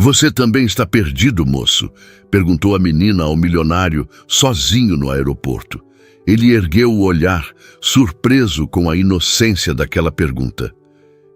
Você também está perdido, moço? Perguntou a menina ao milionário, sozinho no aeroporto. Ele ergueu o olhar, surpreso com a inocência daquela pergunta.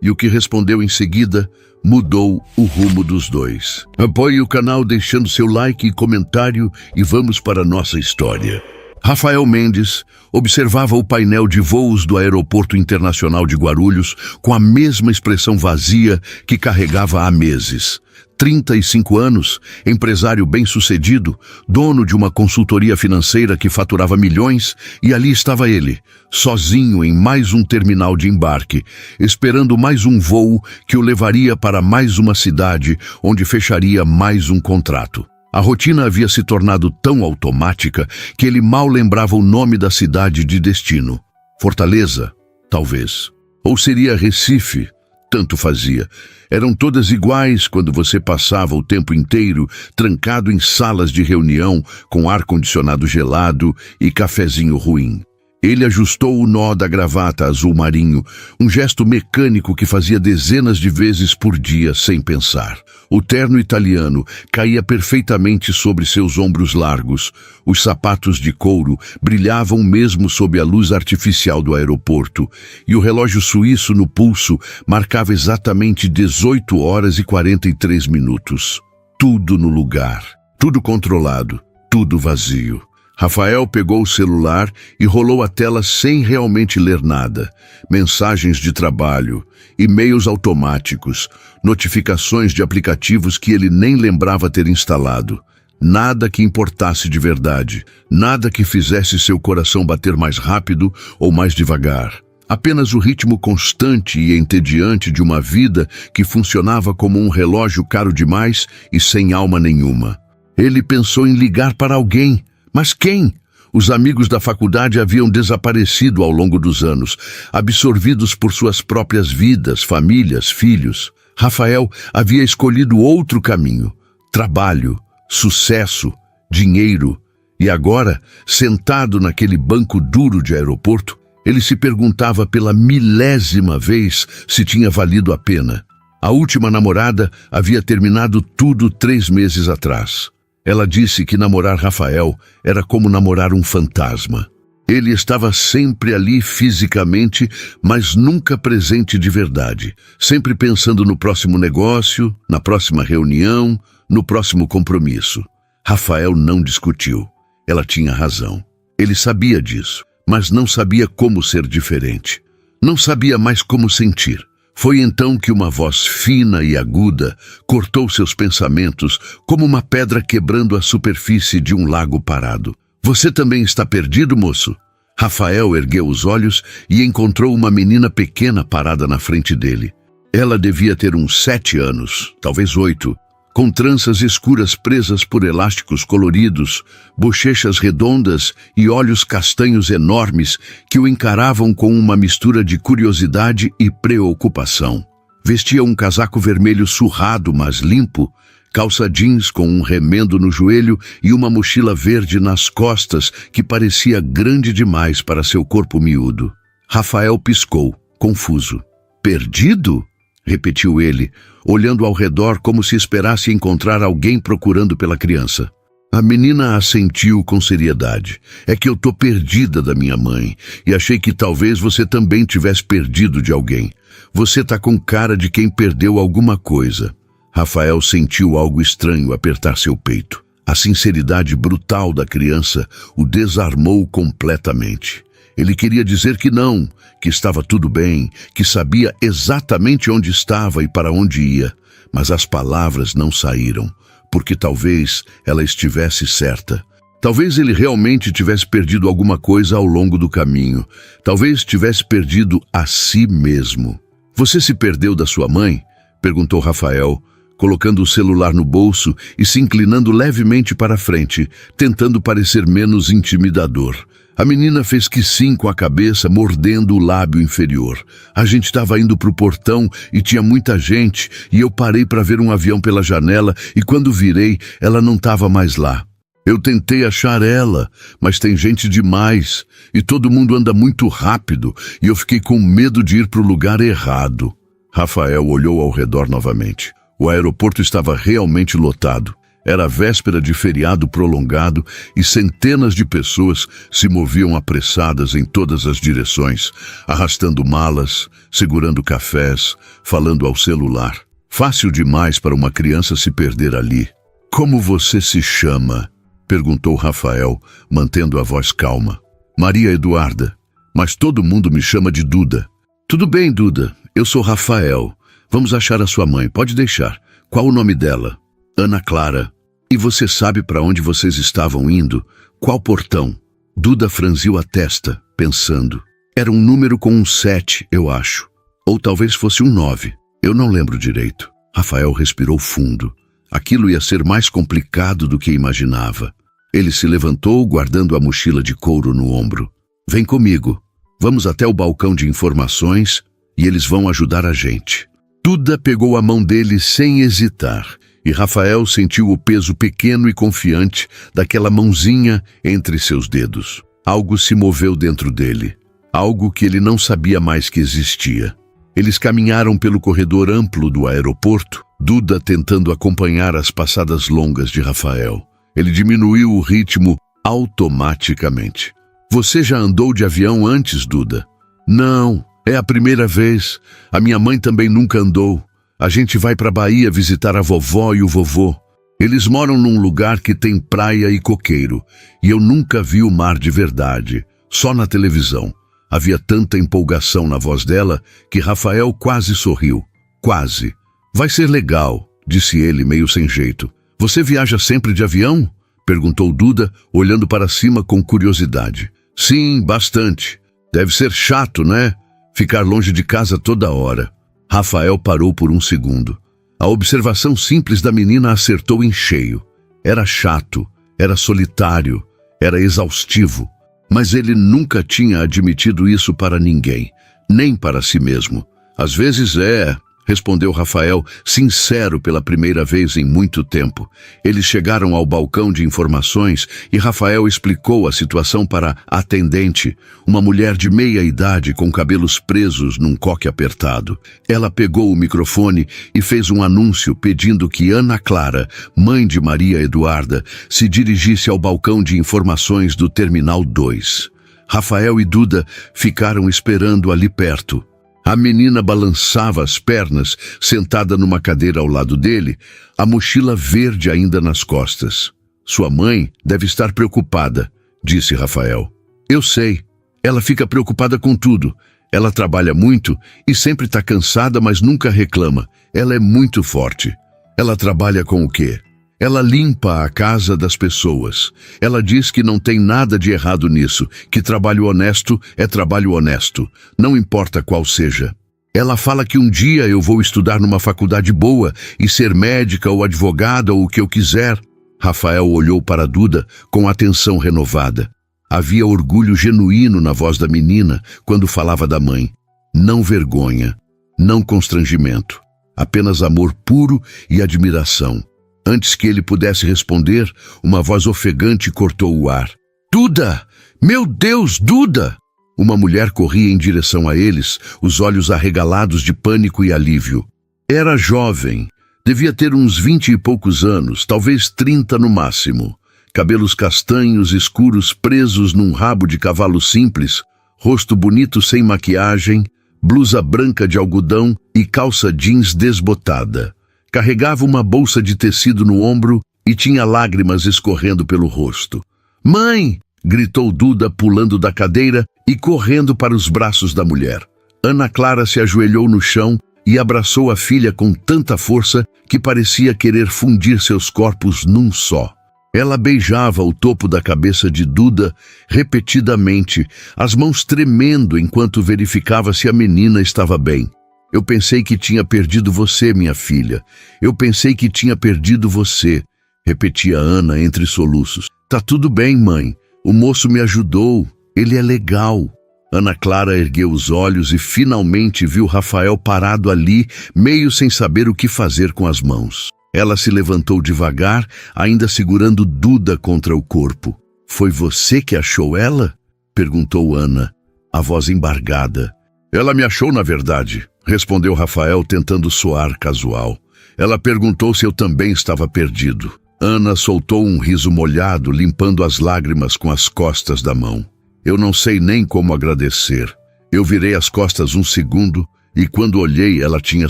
E o que respondeu em seguida mudou o rumo dos dois. Apoie o canal deixando seu like e comentário e vamos para a nossa história. Rafael Mendes observava o painel de voos do Aeroporto Internacional de Guarulhos com a mesma expressão vazia que carregava há meses. 35 anos, empresário bem-sucedido, dono de uma consultoria financeira que faturava milhões, e ali estava ele, sozinho em mais um terminal de embarque, esperando mais um voo que o levaria para mais uma cidade onde fecharia mais um contrato. A rotina havia se tornado tão automática que ele mal lembrava o nome da cidade de destino. Fortaleza, talvez. Ou seria Recife? Tanto fazia. Eram todas iguais quando você passava o tempo inteiro trancado em salas de reunião com ar-condicionado gelado e cafezinho ruim. Ele ajustou o nó da gravata azul marinho, um gesto mecânico que fazia dezenas de vezes por dia sem pensar. O terno italiano caía perfeitamente sobre seus ombros largos. Os sapatos de couro brilhavam mesmo sob a luz artificial do aeroporto, e o relógio suíço no pulso marcava exatamente 18 horas e 43 minutos. Tudo no lugar, tudo controlado, tudo vazio. Rafael pegou o celular e rolou a tela sem realmente ler nada. Mensagens de trabalho, e-mails automáticos, notificações de aplicativos que ele nem lembrava ter instalado. Nada que importasse de verdade, nada que fizesse seu coração bater mais rápido ou mais devagar. Apenas o ritmo constante e entediante de uma vida que funcionava como um relógio caro demais e sem alma nenhuma. Ele pensou em ligar para alguém. Mas quem? Os amigos da faculdade haviam desaparecido ao longo dos anos, absorvidos por suas próprias vidas, famílias, filhos. Rafael havia escolhido outro caminho: trabalho, sucesso, dinheiro. E agora, sentado naquele banco duro de aeroporto, ele se perguntava pela milésima vez se tinha valido a pena. A última namorada havia terminado tudo 3 meses atrás. Ela disse que namorar Rafael era como namorar um fantasma. Ele estava sempre ali fisicamente, mas nunca presente de verdade. Sempre pensando no próximo negócio, na próxima reunião, no próximo compromisso. Rafael não discutiu. Ela tinha razão. Ele sabia disso, mas não sabia como ser diferente. Não sabia mais como sentir. Foi então que uma voz fina e aguda cortou seus pensamentos como uma pedra quebrando a superfície de um lago parado. Você também está perdido, moço? Rafael ergueu os olhos e encontrou uma menina pequena parada na frente dele. Ela devia ter uns 7 anos, talvez 8, com tranças escuras presas por elásticos coloridos, bochechas redondas e olhos castanhos enormes que o encaravam com uma mistura de curiosidade e preocupação. Vestia um casaco vermelho surrado, mas limpo, calça jeans com um remendo no joelho e uma mochila verde nas costas que parecia grande demais para seu corpo miúdo. Rafael piscou, confuso. Perdido? Repetiu ele, olhando ao redor como se esperasse encontrar alguém procurando pela criança. A menina assentiu com seriedade. É que eu tô perdida da minha mãe, e achei que talvez você também tivesse perdido de alguém. Você tá com cara de quem perdeu alguma coisa. Rafael sentiu algo estranho apertar seu peito. A sinceridade brutal da criança o desarmou completamente. Ele queria dizer que não, que estava tudo bem, que sabia exatamente onde estava e para onde ia, mas as palavras não saíram, porque talvez ela estivesse certa. Talvez ele realmente tivesse perdido alguma coisa ao longo do caminho. Talvez tivesse perdido a si mesmo. Você se perdeu da sua mãe? Perguntou Rafael, colocando o celular no bolso e se inclinando levemente para a frente, tentando parecer menos intimidador. A menina fez que sim com a cabeça, mordendo o lábio inferior. A gente estava indo para o portão e tinha muita gente, e eu parei para ver um avião pela janela, e quando virei, ela não estava mais lá. Eu tentei achar ela, mas tem gente demais, e todo mundo anda muito rápido, e eu fiquei com medo de ir para o lugar errado. Rafael olhou ao redor novamente. O aeroporto estava realmente lotado. Era véspera de feriado prolongado e centenas de pessoas se moviam apressadas em todas as direções, arrastando malas, segurando cafés, falando ao celular. Fácil demais para uma criança se perder ali. "Como você se chama?", perguntou Rafael, mantendo a voz calma. "Maria Eduarda, mas todo mundo me chama de Duda." "Tudo bem, Duda, eu sou Rafael. Vamos achar a sua mãe, pode deixar. Qual o nome dela?" "Ana Clara." "E você sabe para onde vocês estavam indo? Qual portão?" Duda franziu a testa, pensando. "Era um número com um 7, eu acho. Ou talvez fosse um 9. Eu não lembro direito." Rafael respirou fundo. Aquilo ia ser mais complicado do que imaginava. Ele se levantou, guardando a mochila de couro no ombro. "Vem comigo. Vamos até o balcão de informações e eles vão ajudar a gente." Duda pegou a mão dele sem hesitar, e Rafael sentiu o peso pequeno e confiante daquela mãozinha entre seus dedos. Algo se moveu dentro dele, algo que ele não sabia mais que existia. Eles caminharam pelo corredor amplo do aeroporto, Duda tentando acompanhar as passadas longas de Rafael. Ele diminuiu o ritmo automaticamente. "Você já andou de avião antes, Duda?" "Não, é a primeira vez. A minha mãe também nunca andou. A gente vai para a Bahia visitar a vovó e o vovô. Eles moram num lugar que tem praia e coqueiro, e eu nunca vi o mar de verdade, só na televisão." Havia tanta empolgação na voz dela que Rafael quase sorriu. "Quase. Vai ser legal", disse ele meio sem jeito. "Você viaja sempre de avião?", perguntou Duda, olhando para cima com curiosidade. "Sim, bastante. Deve ser chato, né? Ficar longe de casa toda hora." Rafael parou por um segundo. A observação simples da menina acertou em cheio. Era chato, era solitário, era exaustivo. Mas ele nunca tinha admitido isso para ninguém, nem para si mesmo. "Às vezes é", respondeu Rafael, sincero pela primeira vez em muito tempo. Eles chegaram ao balcão de informações e Rafael explicou a situação para a atendente, uma mulher de meia idade com cabelos presos num coque apertado. Ela pegou o microfone e fez um anúncio pedindo que Ana Clara, mãe de Maria Eduarda, se dirigisse ao balcão de informações do Terminal 2. Rafael e Duda ficaram esperando ali perto. A menina balançava as pernas, sentada numa cadeira ao lado dele, a mochila verde ainda nas costas. "Sua mãe deve estar preocupada", disse Rafael. "Eu sei. Ela fica preocupada com tudo. Ela trabalha muito e sempre está cansada, mas nunca reclama. Ela é muito forte." "Ela trabalha com o quê?" "Ela limpa a casa das pessoas. Ela diz que não tem nada de errado nisso, que trabalho honesto é trabalho honesto, não importa qual seja. Ela fala que um dia eu vou estudar numa faculdade boa e ser médica ou advogada ou o que eu quiser." Rafael olhou para Duda com atenção renovada. Havia orgulho genuíno na voz da menina quando falava da mãe. Não vergonha, não constrangimento, apenas amor puro e admiração. Antes que ele pudesse responder, uma voz ofegante cortou o ar. "Duda! Meu Deus, Duda!" Uma mulher corria em direção a eles, os olhos arregalados de pânico e alívio. Era jovem, devia ter uns 20 e poucos anos, talvez 30 no máximo. Cabelos castanhos escuros presos num rabo de cavalo simples, rosto bonito sem maquiagem, blusa branca de algodão e calça jeans desbotada. Carregava uma bolsa de tecido no ombro e tinha lágrimas escorrendo pelo rosto. "Mãe!" gritou Duda, pulando da cadeira e correndo para os braços da mulher. Ana Clara se ajoelhou no chão e abraçou a filha com tanta força que parecia querer fundir seus corpos num só. Ela beijava o topo da cabeça de Duda repetidamente, as mãos tremendo enquanto verificava se a menina estava bem. "Eu pensei que tinha perdido você, minha filha. Eu pensei que tinha perdido você", repetia Ana entre soluços. "Tá tudo bem, mãe. O moço me ajudou. Ele é legal." Ana Clara ergueu os olhos e finalmente viu Rafael parado ali, meio sem saber o que fazer com as mãos. Ela se levantou devagar, ainda segurando Duda contra o corpo. "Foi você que achou ela?" perguntou Ana, a voz embargada. "Ela me achou, na verdade", respondeu Rafael, tentando soar casual. Ela perguntou se eu também estava perdido. Ana soltou um riso molhado, limpando as lágrimas com as costas da mão. Eu não sei nem como agradecer. Eu virei as costas um segundo e quando olhei ela tinha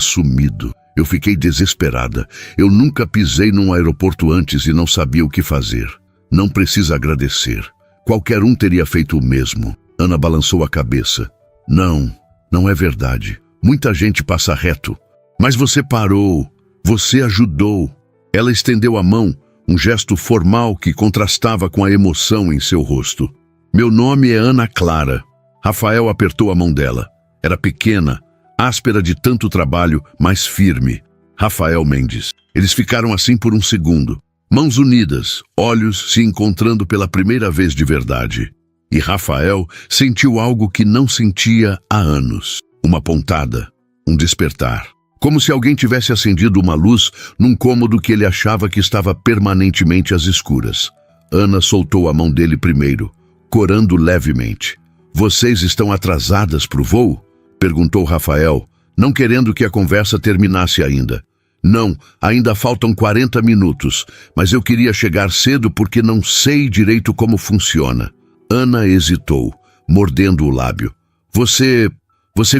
sumido. Eu fiquei desesperada. Eu nunca pisei num aeroporto antes e não sabia o que fazer. Não precisa agradecer. Qualquer um teria feito o mesmo. Ana balançou a cabeça. Não é verdade. Muita gente passa reto. Mas você parou. Você ajudou. Ela estendeu a mão, um gesto formal que contrastava com a emoção em seu rosto. Meu nome é Ana Clara. Rafael apertou a mão dela. Era pequena, áspera de tanto trabalho, mas firme. Rafael Mendes. Eles ficaram assim por um segundo. Mãos unidas, olhos se encontrando pela primeira vez de verdade. E Rafael sentiu algo que não sentia há anos. Uma pontada, um despertar. Como se alguém tivesse acendido uma luz num cômodo que ele achava que estava permanentemente às escuras. Ana soltou a mão dele primeiro, corando levemente. Vocês estão atrasadas para o voo? Perguntou Rafael, não querendo que a conversa terminasse ainda. Não, ainda faltam 40 minutos, mas eu queria chegar cedo porque não sei direito como funciona. Ana hesitou, mordendo o lábio. Você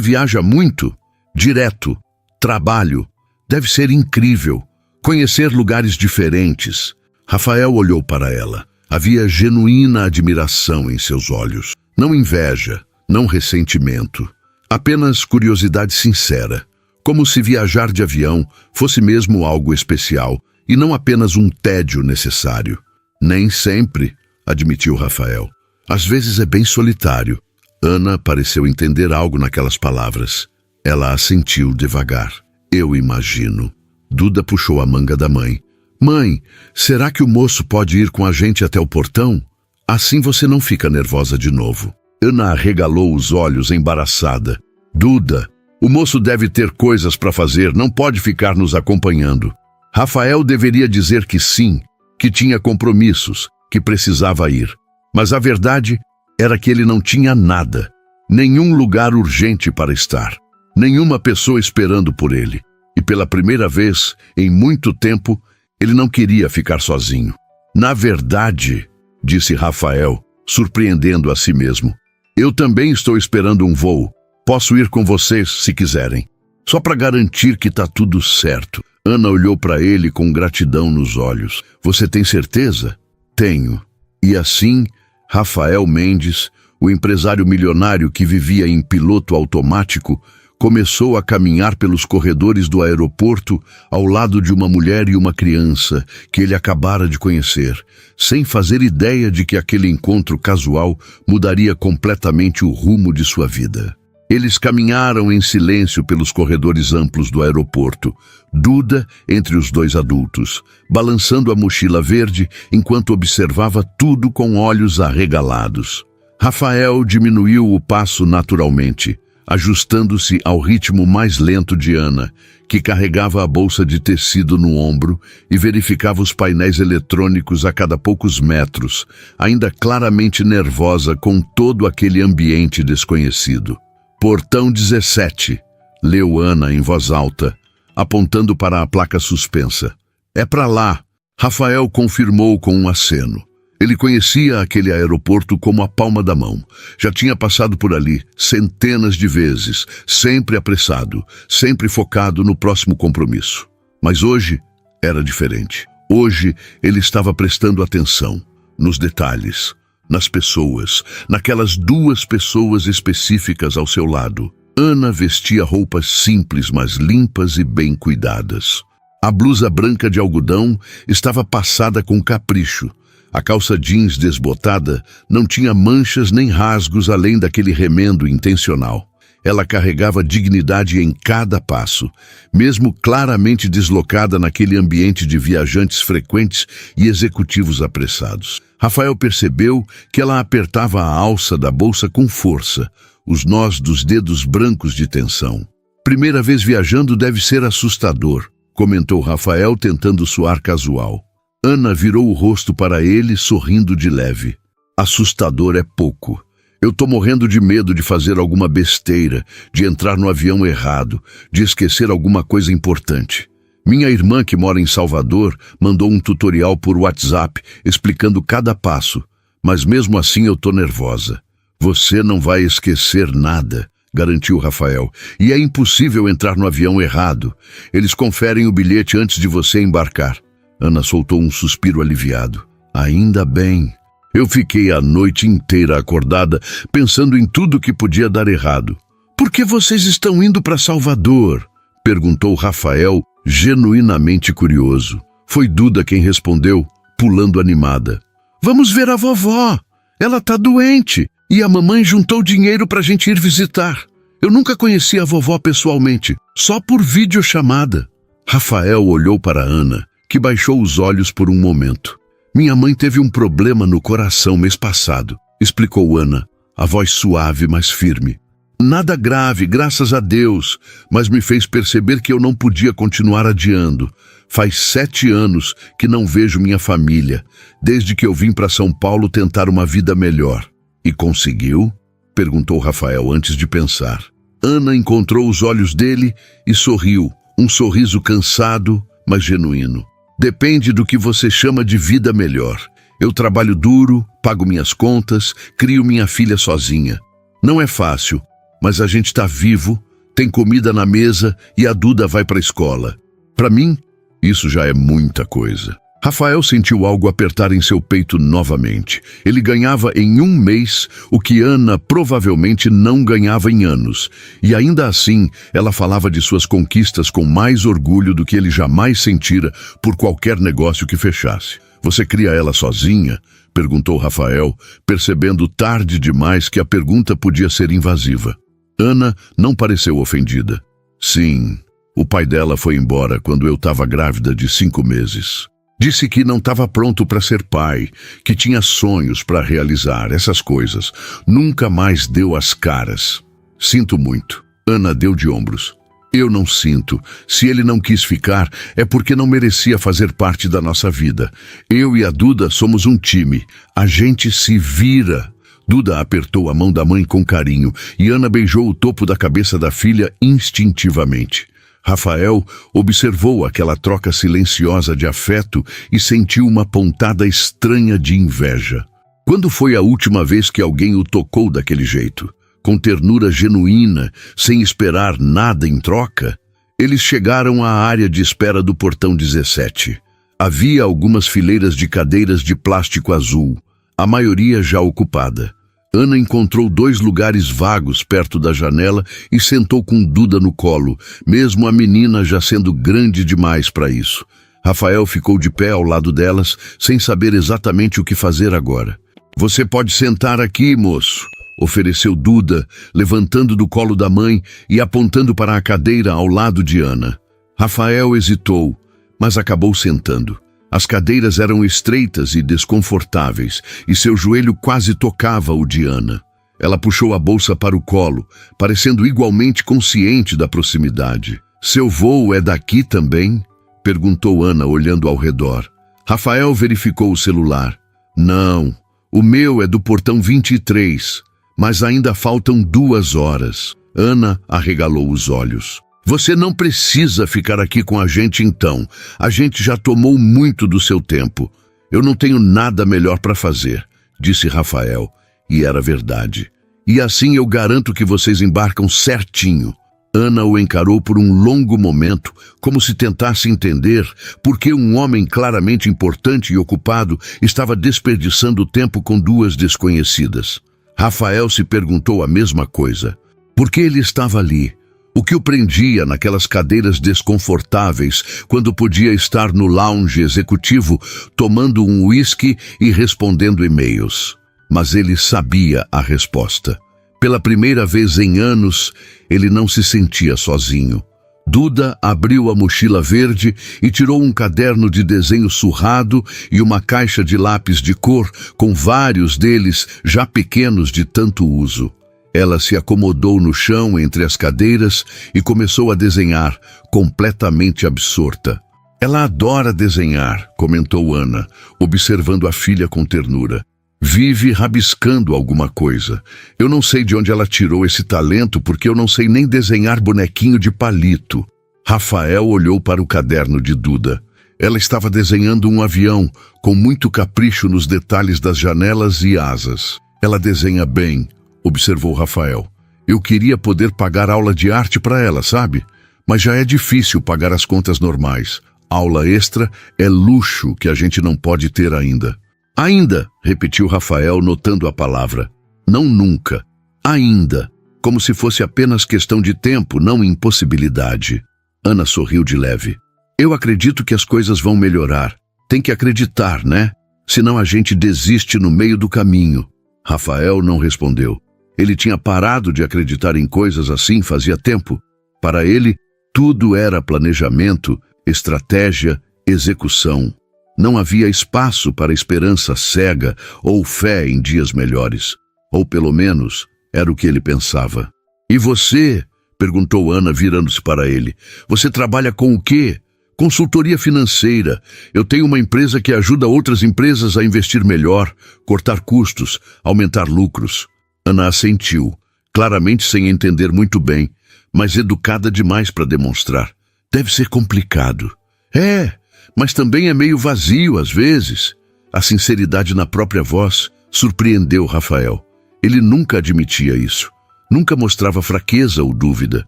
viaja muito? Direto. Trabalho. Deve ser incrível. Conhecer lugares diferentes. Rafael olhou para ela. Havia genuína admiração em seus olhos. Não inveja, não ressentimento. Apenas curiosidade sincera. Como se viajar de avião fosse mesmo algo especial e não apenas um tédio necessário. Nem sempre, admitiu Rafael. Às vezes é bem solitário. Ana pareceu entender algo naquelas palavras. Ela assentiu devagar. Eu imagino. Duda puxou a manga da mãe. Mãe, será que o moço pode ir com a gente até o portão? Assim você não fica nervosa de novo. Ana arregalou os olhos embaraçada. Duda, o moço deve ter coisas para fazer, não pode ficar nos acompanhando. Rafael deveria dizer que sim, que tinha compromissos, que precisava ir. Mas a verdade era que ele não tinha nada. Nenhum lugar urgente para estar. Nenhuma pessoa esperando por ele. E pela primeira vez, em muito tempo, ele não queria ficar sozinho. Na verdade, disse Rafael, surpreendendo a si mesmo, eu também estou esperando um voo. Posso ir com vocês se quiserem. Só para garantir que está tudo certo. Ana olhou para ele com gratidão nos olhos. Você tem certeza? Tenho. E assim, Rafael Mendes, o empresário milionário que vivia em piloto automático, começou a caminhar pelos corredores do aeroporto ao lado de uma mulher e uma criança que ele acabara de conhecer, sem fazer ideia de que aquele encontro casual mudaria completamente o rumo de sua vida. Eles caminharam em silêncio pelos corredores amplos do aeroporto, Duda entre os dois adultos, balançando a mochila verde enquanto observava tudo com olhos arregalados. Rafael diminuiu o passo naturalmente, ajustando-se ao ritmo mais lento de Ana, que carregava a bolsa de tecido no ombro e verificava os painéis eletrônicos a cada poucos metros, ainda claramente nervosa com todo aquele ambiente desconhecido. Portão 17, leu Ana em voz alta, apontando para a placa suspensa. É para lá, Rafael confirmou com um aceno. Ele conhecia aquele aeroporto como a palma da mão. Já tinha passado por ali centenas de vezes, sempre apressado, sempre focado no próximo compromisso. Mas hoje era diferente. Hoje ele estava prestando atenção nos detalhes, nas pessoas, naquelas duas pessoas específicas ao seu lado. Ana vestia roupas simples, mas limpas e bem cuidadas. A blusa branca de algodão estava passada com capricho. A calça jeans desbotada não tinha manchas nem rasgos além daquele remendo intencional. Ela carregava dignidade em cada passo, mesmo claramente deslocada naquele ambiente de viajantes frequentes e executivos apressados. Rafael percebeu que ela apertava a alça da bolsa com força, os nós dos dedos brancos de tensão. Primeira vez viajando deve ser assustador, comentou Rafael tentando soar casual. Ana virou o rosto para ele, sorrindo de leve. Assustador é pouco. Eu tô morrendo de medo de fazer alguma besteira, de entrar no avião errado, de esquecer alguma coisa importante. Minha irmã, que mora em Salvador, mandou um tutorial por WhatsApp explicando cada passo, mas mesmo assim eu tô nervosa. Você não vai esquecer nada, garantiu Rafael, e é impossível entrar no avião errado. Eles conferem o bilhete antes de você embarcar. Ana soltou um suspiro aliviado. Ainda bem. Eu fiquei a noite inteira acordada, pensando em tudo que podia dar errado. Por que vocês estão indo para Salvador? Perguntou Rafael, genuinamente curioso. Foi Duda quem respondeu, pulando animada. Vamos ver a vovó. Ela tá doente e a mamãe juntou dinheiro pra gente ir visitar. Eu nunca conheci a vovó pessoalmente, só por videochamada. Rafael olhou para Ana, que baixou os olhos por um momento. Minha mãe teve um problema no coração mês passado, explicou Ana, a voz suave, mas firme. Nada grave, graças a Deus, mas me fez perceber que eu não podia continuar adiando. Faz 7 anos que não vejo minha família, desde que eu vim para São Paulo tentar uma vida melhor. E conseguiu? Perguntou Rafael antes de pensar. Ana encontrou os olhos dele e sorriu, um sorriso cansado, mas genuíno. Depende do que você chama de vida melhor. Eu trabalho duro, pago minhas contas, crio minha filha sozinha. Não é fácil, mas a gente está vivo, tem comida na mesa e a Duda vai para a escola. Para mim, isso já é muita coisa. Rafael sentiu algo apertar em seu peito novamente. Ele ganhava em 1 mês o que Ana provavelmente não ganhava em anos. E ainda assim, ela falava de suas conquistas com mais orgulho do que ele jamais sentira por qualquer negócio que fechasse. Você cria ela sozinha? Perguntou Rafael, percebendo tarde demais que a pergunta podia ser invasiva. Ana não pareceu ofendida. Sim, o pai dela foi embora quando eu estava grávida de 5 meses. Disse que não estava pronto para ser pai, que tinha sonhos para realizar, essas coisas. Nunca mais deu as caras. Sinto muito. Ana deu de ombros. Eu não sinto. Se ele não quis ficar, é porque não merecia fazer parte da nossa vida. Eu e a Duda somos um time. A gente se vira. Duda apertou a mão da mãe com carinho e Ana beijou o topo da cabeça da filha instintivamente. Rafael observou aquela troca silenciosa de afeto e sentiu uma pontada estranha de inveja. Quando foi a última vez que alguém o tocou daquele jeito? Com ternura genuína, sem esperar nada em troca? Eles chegaram à área de espera do portão 17. Havia algumas fileiras de cadeiras de plástico azul, a maioria já ocupada. Ana encontrou 2 lugares vagos perto da janela e sentou com Duda no colo, mesmo a menina já sendo grande demais para isso. Rafael ficou de pé ao lado delas, sem saber exatamente o que fazer agora. Você pode sentar aqui, moço, ofereceu Duda, levantando do colo da mãe e apontando para a cadeira ao lado de Ana. Rafael hesitou, mas acabou sentando. As cadeiras eram estreitas e desconfortáveis, e seu joelho quase tocava o de Ana. Ela puxou a bolsa para o colo, parecendo igualmente consciente da proximidade. Seu voo é daqui também? Perguntou Ana, olhando ao redor. Rafael verificou o celular. Não, o meu é do portão 23, mas ainda faltam 2 horas. Ana arregalou os olhos. Você não precisa ficar aqui com a gente então. A gente já tomou muito do seu tempo. Eu não tenho nada melhor para fazer, disse Rafael. E era verdade. E assim eu garanto que vocês embarcam certinho. Ana o encarou por um longo momento, como se tentasse entender por que um homem claramente importante e ocupado estava desperdiçando tempo com 2 desconhecidas. Rafael se perguntou a mesma coisa. Por que ele estava ali? O que o prendia naquelas cadeiras desconfortáveis quando podia estar no lounge executivo tomando um uísque e respondendo e-mails? Mas ele sabia a resposta. Pela primeira vez em anos, ele não se sentia sozinho. Duda abriu a mochila verde e tirou um caderno de desenho surrado e uma caixa de lápis de cor, com vários deles já pequenos de tanto uso. Ela se acomodou no chão entre as cadeiras e começou a desenhar, completamente absorta. Ela adora desenhar, comentou Ana, observando a filha com ternura. Vive rabiscando alguma coisa. Eu não sei de onde ela tirou esse talento porque eu não sei nem desenhar bonequinho de palito. Rafael olhou para o caderno de Duda. Ela estava desenhando um avião, com muito capricho nos detalhes das janelas e asas. Ela desenha bem, observou Rafael. Eu queria poder pagar aula de arte para ela, sabe? Mas já é difícil pagar as contas normais. Aula extra é luxo que a gente não pode ter ainda. Ainda, repetiu Rafael, notando a palavra. Não nunca. Ainda. Como se fosse apenas questão de tempo, não impossibilidade. Ana sorriu de leve. Eu acredito que as coisas vão melhorar. Tem que acreditar, né? Senão a gente desiste no meio do caminho. Rafael não respondeu. Ele tinha parado de acreditar em coisas assim fazia tempo. Para ele, tudo era planejamento, estratégia, execução. Não havia espaço para esperança cega ou fé em dias melhores. Ou pelo menos, era o que ele pensava. E você? Perguntou Ana, virando-se para ele. Você trabalha com o quê? Consultoria financeira. Eu tenho uma empresa que ajuda outras empresas a investir melhor, cortar custos, aumentar lucros. Ana assentiu, claramente sem entender muito bem, mas educada demais para demonstrar. Deve ser complicado. É, mas também é meio vazio às vezes. A sinceridade na própria voz surpreendeu Rafael. Ele nunca admitia isso. Nunca mostrava fraqueza ou dúvida.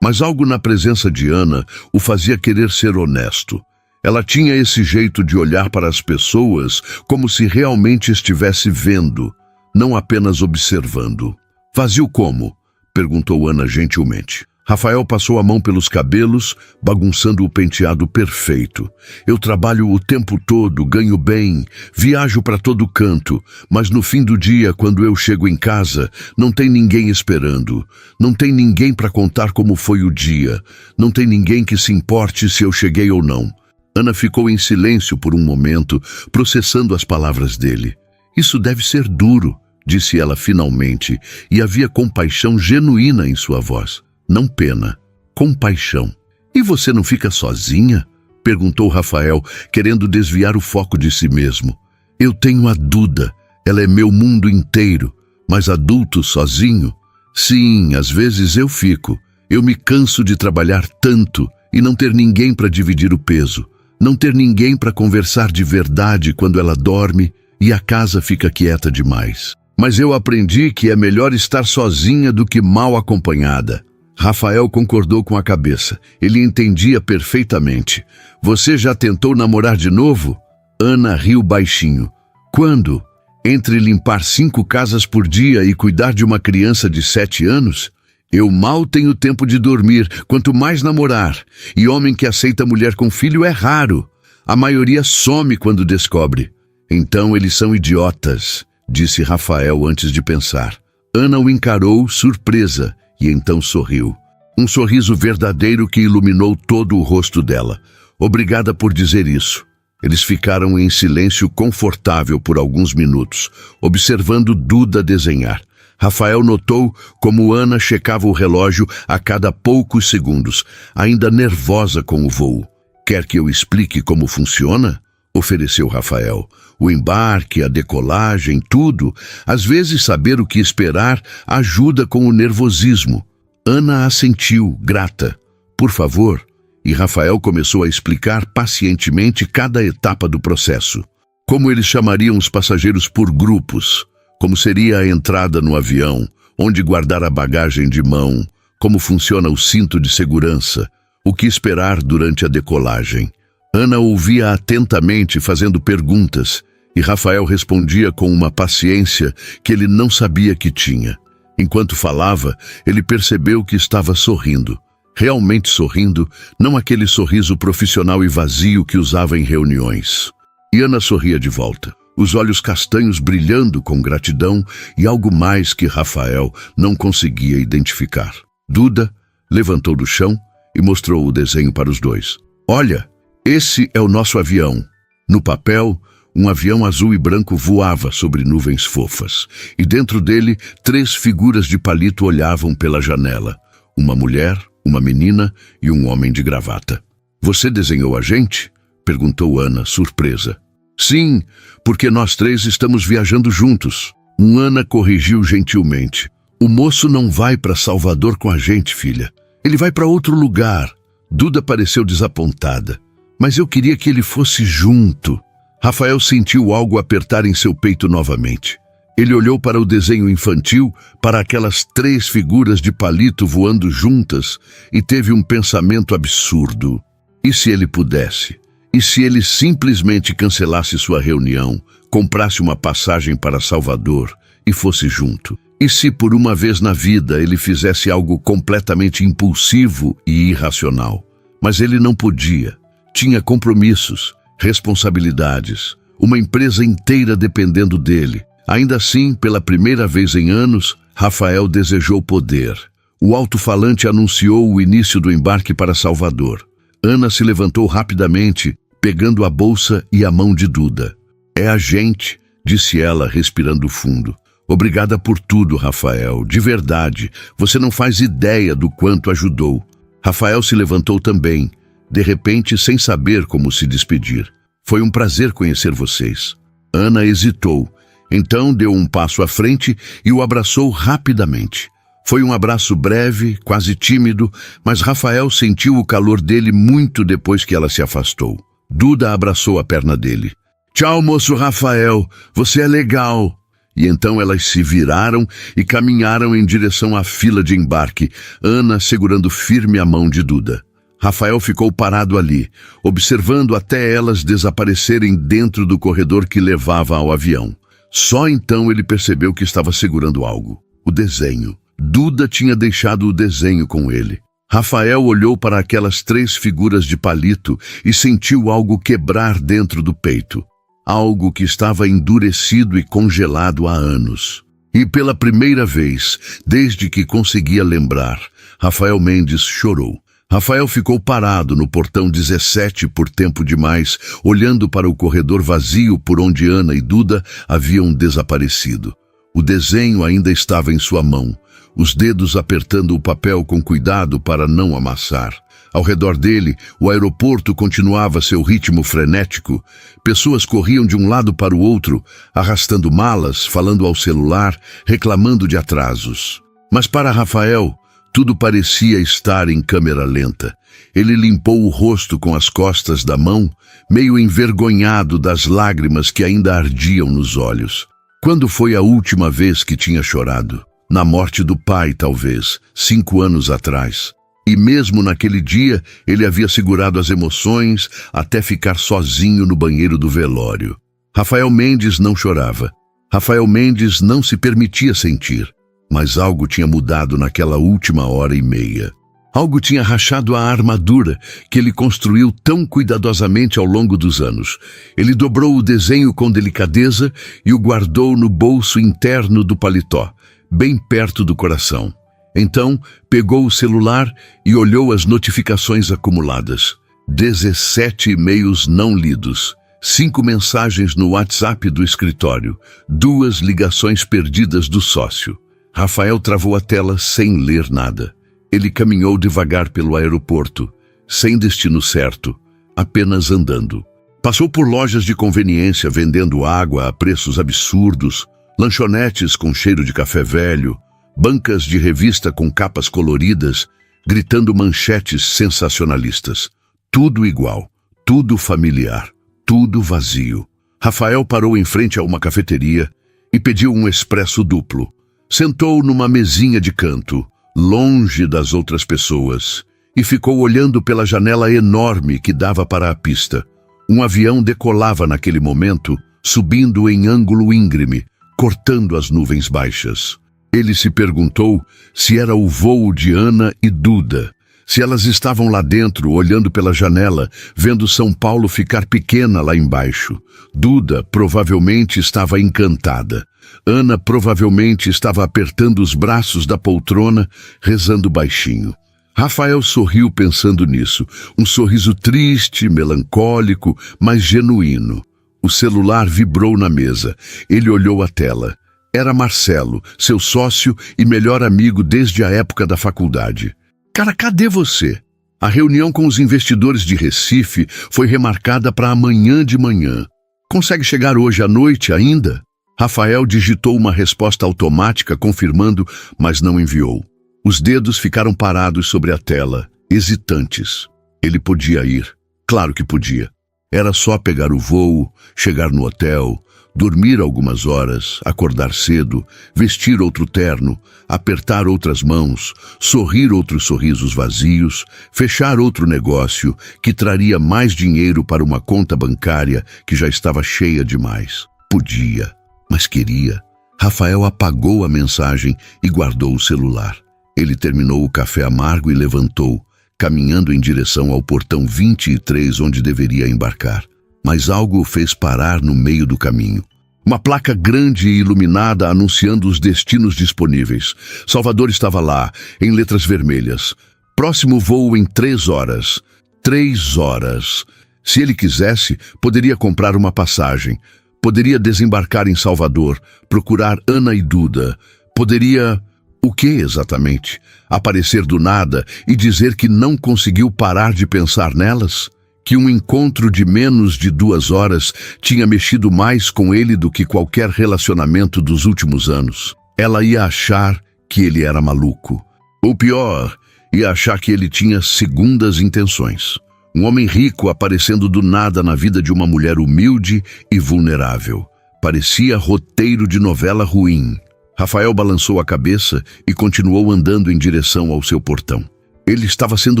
Mas algo na presença de Ana o fazia querer ser honesto. Ela tinha esse jeito de olhar para as pessoas como se realmente estivesse vendo, não apenas observando. Vazio como? Perguntou Ana gentilmente. Rafael passou a mão pelos cabelos, bagunçando o penteado perfeito. Eu trabalho o tempo todo, ganho bem, viajo para todo canto, mas no fim do dia, quando eu chego em casa, não tem ninguém esperando. Não tem ninguém para contar como foi o dia. Não tem ninguém que se importe se eu cheguei ou não. Ana ficou em silêncio por um momento, processando as palavras dele. Isso deve ser duro, disse ela finalmente, e havia compaixão genuína em sua voz. Não pena, compaixão. E você não fica sozinha? Perguntou Rafael, querendo desviar o foco de si mesmo. Eu tenho a Duda, ela é meu mundo inteiro, mas adulto sozinho? Sim, às vezes eu fico. Eu me canso de trabalhar tanto e não ter ninguém para dividir o peso, não ter ninguém para conversar de verdade quando ela dorme e a casa fica quieta demais. Mas eu aprendi que é melhor estar sozinha do que mal acompanhada. Rafael concordou com a cabeça. Ele entendia perfeitamente. Você já tentou namorar de novo? Ana riu baixinho. Quando? Entre limpar 5 casas por dia e cuidar de uma criança de 7 anos? Eu mal tenho tempo de dormir, quanto mais namorar. E homem que aceita mulher com filho é raro. A maioria some quando descobre. Então eles são idiotas, disse Rafael antes de pensar. Ana o encarou, surpresa, e então sorriu. Um sorriso verdadeiro que iluminou todo o rosto dela. Obrigada por dizer isso. Eles ficaram em silêncio confortável por alguns minutos, observando Duda desenhar. Rafael notou como Ana checava o relógio a cada poucos segundos, ainda nervosa com o voo. Quer que eu explique como funciona? Ofereceu Rafael. O embarque, a decolagem, tudo. Às vezes saber o que esperar ajuda com o nervosismo. Ana assentiu, grata. Por favor. E Rafael começou a explicar pacientemente cada etapa do processo. Como eles chamariam os passageiros por grupos. Como seria a entrada no avião. Onde guardar a bagagem de mão. Como funciona o cinto de segurança. O que esperar durante a decolagem. Ana ouvia atentamente, fazendo perguntas, e Rafael respondia com uma paciência que ele não sabia que tinha. Enquanto falava, ele percebeu que estava sorrindo. Realmente sorrindo, não aquele sorriso profissional e vazio que usava em reuniões. E Ana sorria de volta, os olhos castanhos brilhando com gratidão e algo mais que Rafael não conseguia identificar. Duda levantou do chão e mostrou o desenho para os dois. Olha! Esse é o nosso avião. No papel, um avião azul e branco voava sobre nuvens fofas, e dentro dele, 3 figuras de palito olhavam pela janela. Uma mulher, uma menina e um homem de gravata. Você desenhou a gente? Perguntou Ana, surpresa. Sim, porque nós 3 estamos viajando juntos. Ana corrigiu gentilmente. O moço não vai para Salvador com a gente, filha. Ele vai para outro lugar. Duda pareceu desapontada. Mas eu queria que ele fosse junto. Rafael sentiu algo apertar em seu peito novamente. Ele olhou para o desenho infantil, para aquelas 3 figuras de palito voando juntas, e teve um pensamento absurdo. E se ele pudesse? E se ele simplesmente cancelasse sua reunião, comprasse uma passagem para Salvador e fosse junto? E se por uma vez na vida ele fizesse algo completamente impulsivo e irracional? Mas ele não podia. Tinha compromissos, responsabilidades, uma empresa inteira dependendo dele. Ainda assim, pela primeira vez em anos, Rafael desejou poder. O alto-falante anunciou o início do embarque para Salvador. Ana se levantou rapidamente, pegando a bolsa e a mão de Duda. "É a gente", disse ela, respirando fundo. "Obrigada por tudo, Rafael. De verdade, você não faz ideia do quanto ajudou." Rafael se levantou também, de repente sem saber como se despedir. "Foi um prazer conhecer vocês." Ana hesitou, então deu um passo à frente e o abraçou rapidamente. Foi um abraço breve, quase tímido, mas Rafael sentiu o calor dele muito depois que ela se afastou. Duda abraçou a perna dele. "Tchau, moço Rafael, você é legal." E então elas se viraram e caminharam em direção à fila de embarque, Ana segurando firme a mão de Duda. Rafael ficou parado ali, observando até elas desaparecerem dentro do corredor que levava ao avião. Só então ele percebeu que estava segurando algo. O desenho. Duda tinha deixado o desenho com ele. Rafael olhou para aquelas 3 figuras de palito e sentiu algo quebrar dentro do peito. Algo que estava endurecido e congelado há anos. E pela primeira vez, desde que conseguia lembrar, Rafael Mendes chorou. Rafael ficou parado no portão 17 por tempo demais, olhando para o corredor vazio por onde Ana e Duda haviam desaparecido. O desenho ainda estava em sua mão, os dedos apertando o papel com cuidado para não amassar. Ao redor dele, o aeroporto continuava seu ritmo frenético. Pessoas corriam de um lado para o outro, arrastando malas, falando ao celular, reclamando de atrasos. Mas para Rafael, tudo parecia estar em câmera lenta. Ele limpou o rosto com as costas da mão, meio envergonhado das lágrimas que ainda ardiam nos olhos. Quando foi a última vez que tinha chorado? Na morte do pai, talvez, 5 anos atrás. E mesmo naquele dia, ele havia segurado as emoções até ficar sozinho no banheiro do velório. Rafael Mendes não chorava. Rafael Mendes não se permitia sentir. Mas algo tinha mudado naquela última hora e meia. Algo tinha rachado a armadura que ele construiu tão cuidadosamente ao longo dos anos. Ele dobrou o desenho com delicadeza e o guardou no bolso interno do paletó, bem perto do coração. Então, pegou o celular e olhou as notificações acumuladas. 17 e-mails não lidos, 5 mensagens no WhatsApp do escritório, 2 ligações perdidas do sócio. Rafael travou a tela sem ler nada. Ele caminhou devagar pelo aeroporto, sem destino certo, apenas andando. Passou por lojas de conveniência vendendo água a preços absurdos, lanchonetes com cheiro de café velho, bancas de revista com capas coloridas, gritando manchetes sensacionalistas. Tudo igual, tudo familiar, tudo vazio. Rafael parou em frente a uma cafeteria e pediu um expresso duplo. Sentou numa mesinha de canto, longe das outras pessoas, e ficou olhando pela janela enorme que dava para a pista. Um avião decolava naquele momento, subindo em ângulo íngreme, cortando as nuvens baixas. Ele se perguntou se era o voo de Ana e Duda, se elas estavam lá dentro, olhando pela janela, vendo São Paulo ficar pequena lá embaixo. Duda provavelmente estava encantada. Ana provavelmente estava apertando os braços da poltrona, rezando baixinho. Rafael sorriu pensando nisso, um sorriso triste, melancólico, mas genuíno. O celular vibrou na mesa. Ele olhou a tela. Era Marcelo, seu sócio e melhor amigo desde a época da faculdade. "Cara, cadê você?" A reunião com os investidores de Recife foi remarcada para amanhã de manhã. "Consegue chegar hoje à noite ainda?" Rafael digitou uma resposta automática confirmando, mas não enviou. Os dedos ficaram parados sobre a tela, hesitantes. Ele podia ir. Claro que podia. Era só pegar o voo, chegar no hotel, dormir algumas horas, acordar cedo, vestir outro terno, apertar outras mãos, sorrir outros sorrisos vazios, fechar outro negócio que traria mais dinheiro para uma conta bancária que já estava cheia demais. Podia, mas queria. Rafael apagou a mensagem e guardou o celular. Ele terminou o café amargo e levantou, caminhando em direção ao portão 23, onde deveria embarcar. Mas algo o fez parar no meio do caminho. Uma placa grande e iluminada anunciando os destinos disponíveis. Salvador estava lá, em letras vermelhas. Próximo voo em 3 horas. 3 horas. Se ele quisesse, poderia comprar uma passagem. Poderia desembarcar em Salvador, procurar Ana e Duda. Poderia... O que exatamente? Aparecer do nada e dizer que não conseguiu parar de pensar nelas? Que um encontro de menos de 2 horas tinha mexido mais com ele do que qualquer relacionamento dos últimos anos? Ela ia achar que ele era maluco. Ou pior, ia achar que ele tinha segundas intenções. Um homem rico aparecendo do nada na vida de uma mulher humilde e vulnerável. Parecia roteiro de novela ruim. Rafael balançou a cabeça e continuou andando em direção ao seu portão. Ele estava sendo